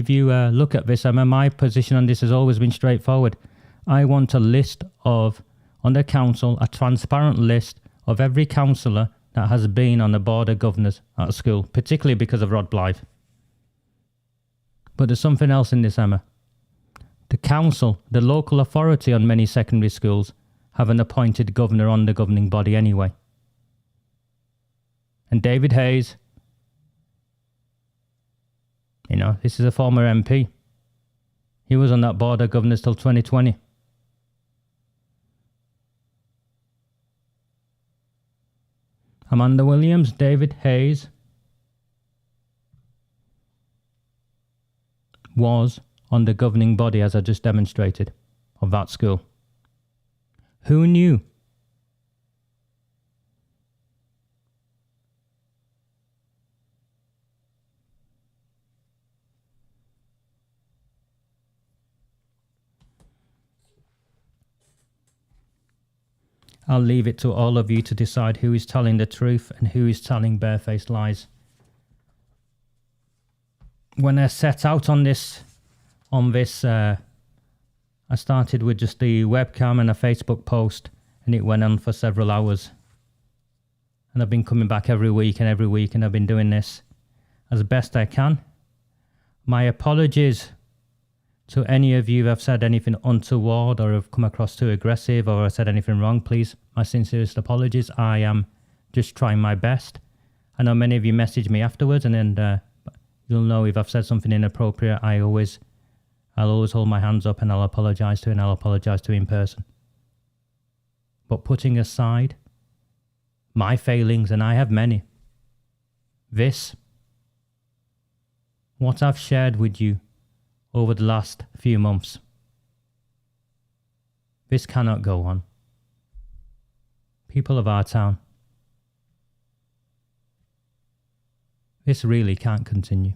you look at this, Emma, my position on this has always been straightforward. I want a list of, on the council, a transparent list of every councillor that has been on the board of governors at a school, particularly because of Rod Blythe. But there's something else in this, Emma. The council, the local authority on many secondary schools, have an appointed governor on the governing body anyway. And David Hayes, you know, this is a former MP. He was on that board of governors till 2020. Amanda Williams, David Hayes was on the governing body, as I just demonstrated, of that school. Who knew? I'll leave it to all of you to decide who is telling the truth and who is telling barefaced lies. When I set out on this, I started with just the webcam and a Facebook post, and it went on for several hours. And I've been coming back every week, and I've been doing this as best I can. My apologies to any of you who have said anything untoward or have come across too aggressive or said anything wrong. Please, my sincerest apologies. I am just trying my best. I know many of you message me afterwards, and then you'll know if I've said something inappropriate. I'll always hold my hands up and I'll apologise to, and I'll apologise to in person. But putting aside my failings, and I have many, what I've shared with you over the last few months, this cannot go on. People of our town, this really can't continue.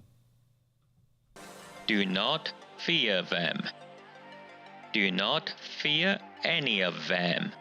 Do not fear them. Do not fear any of them.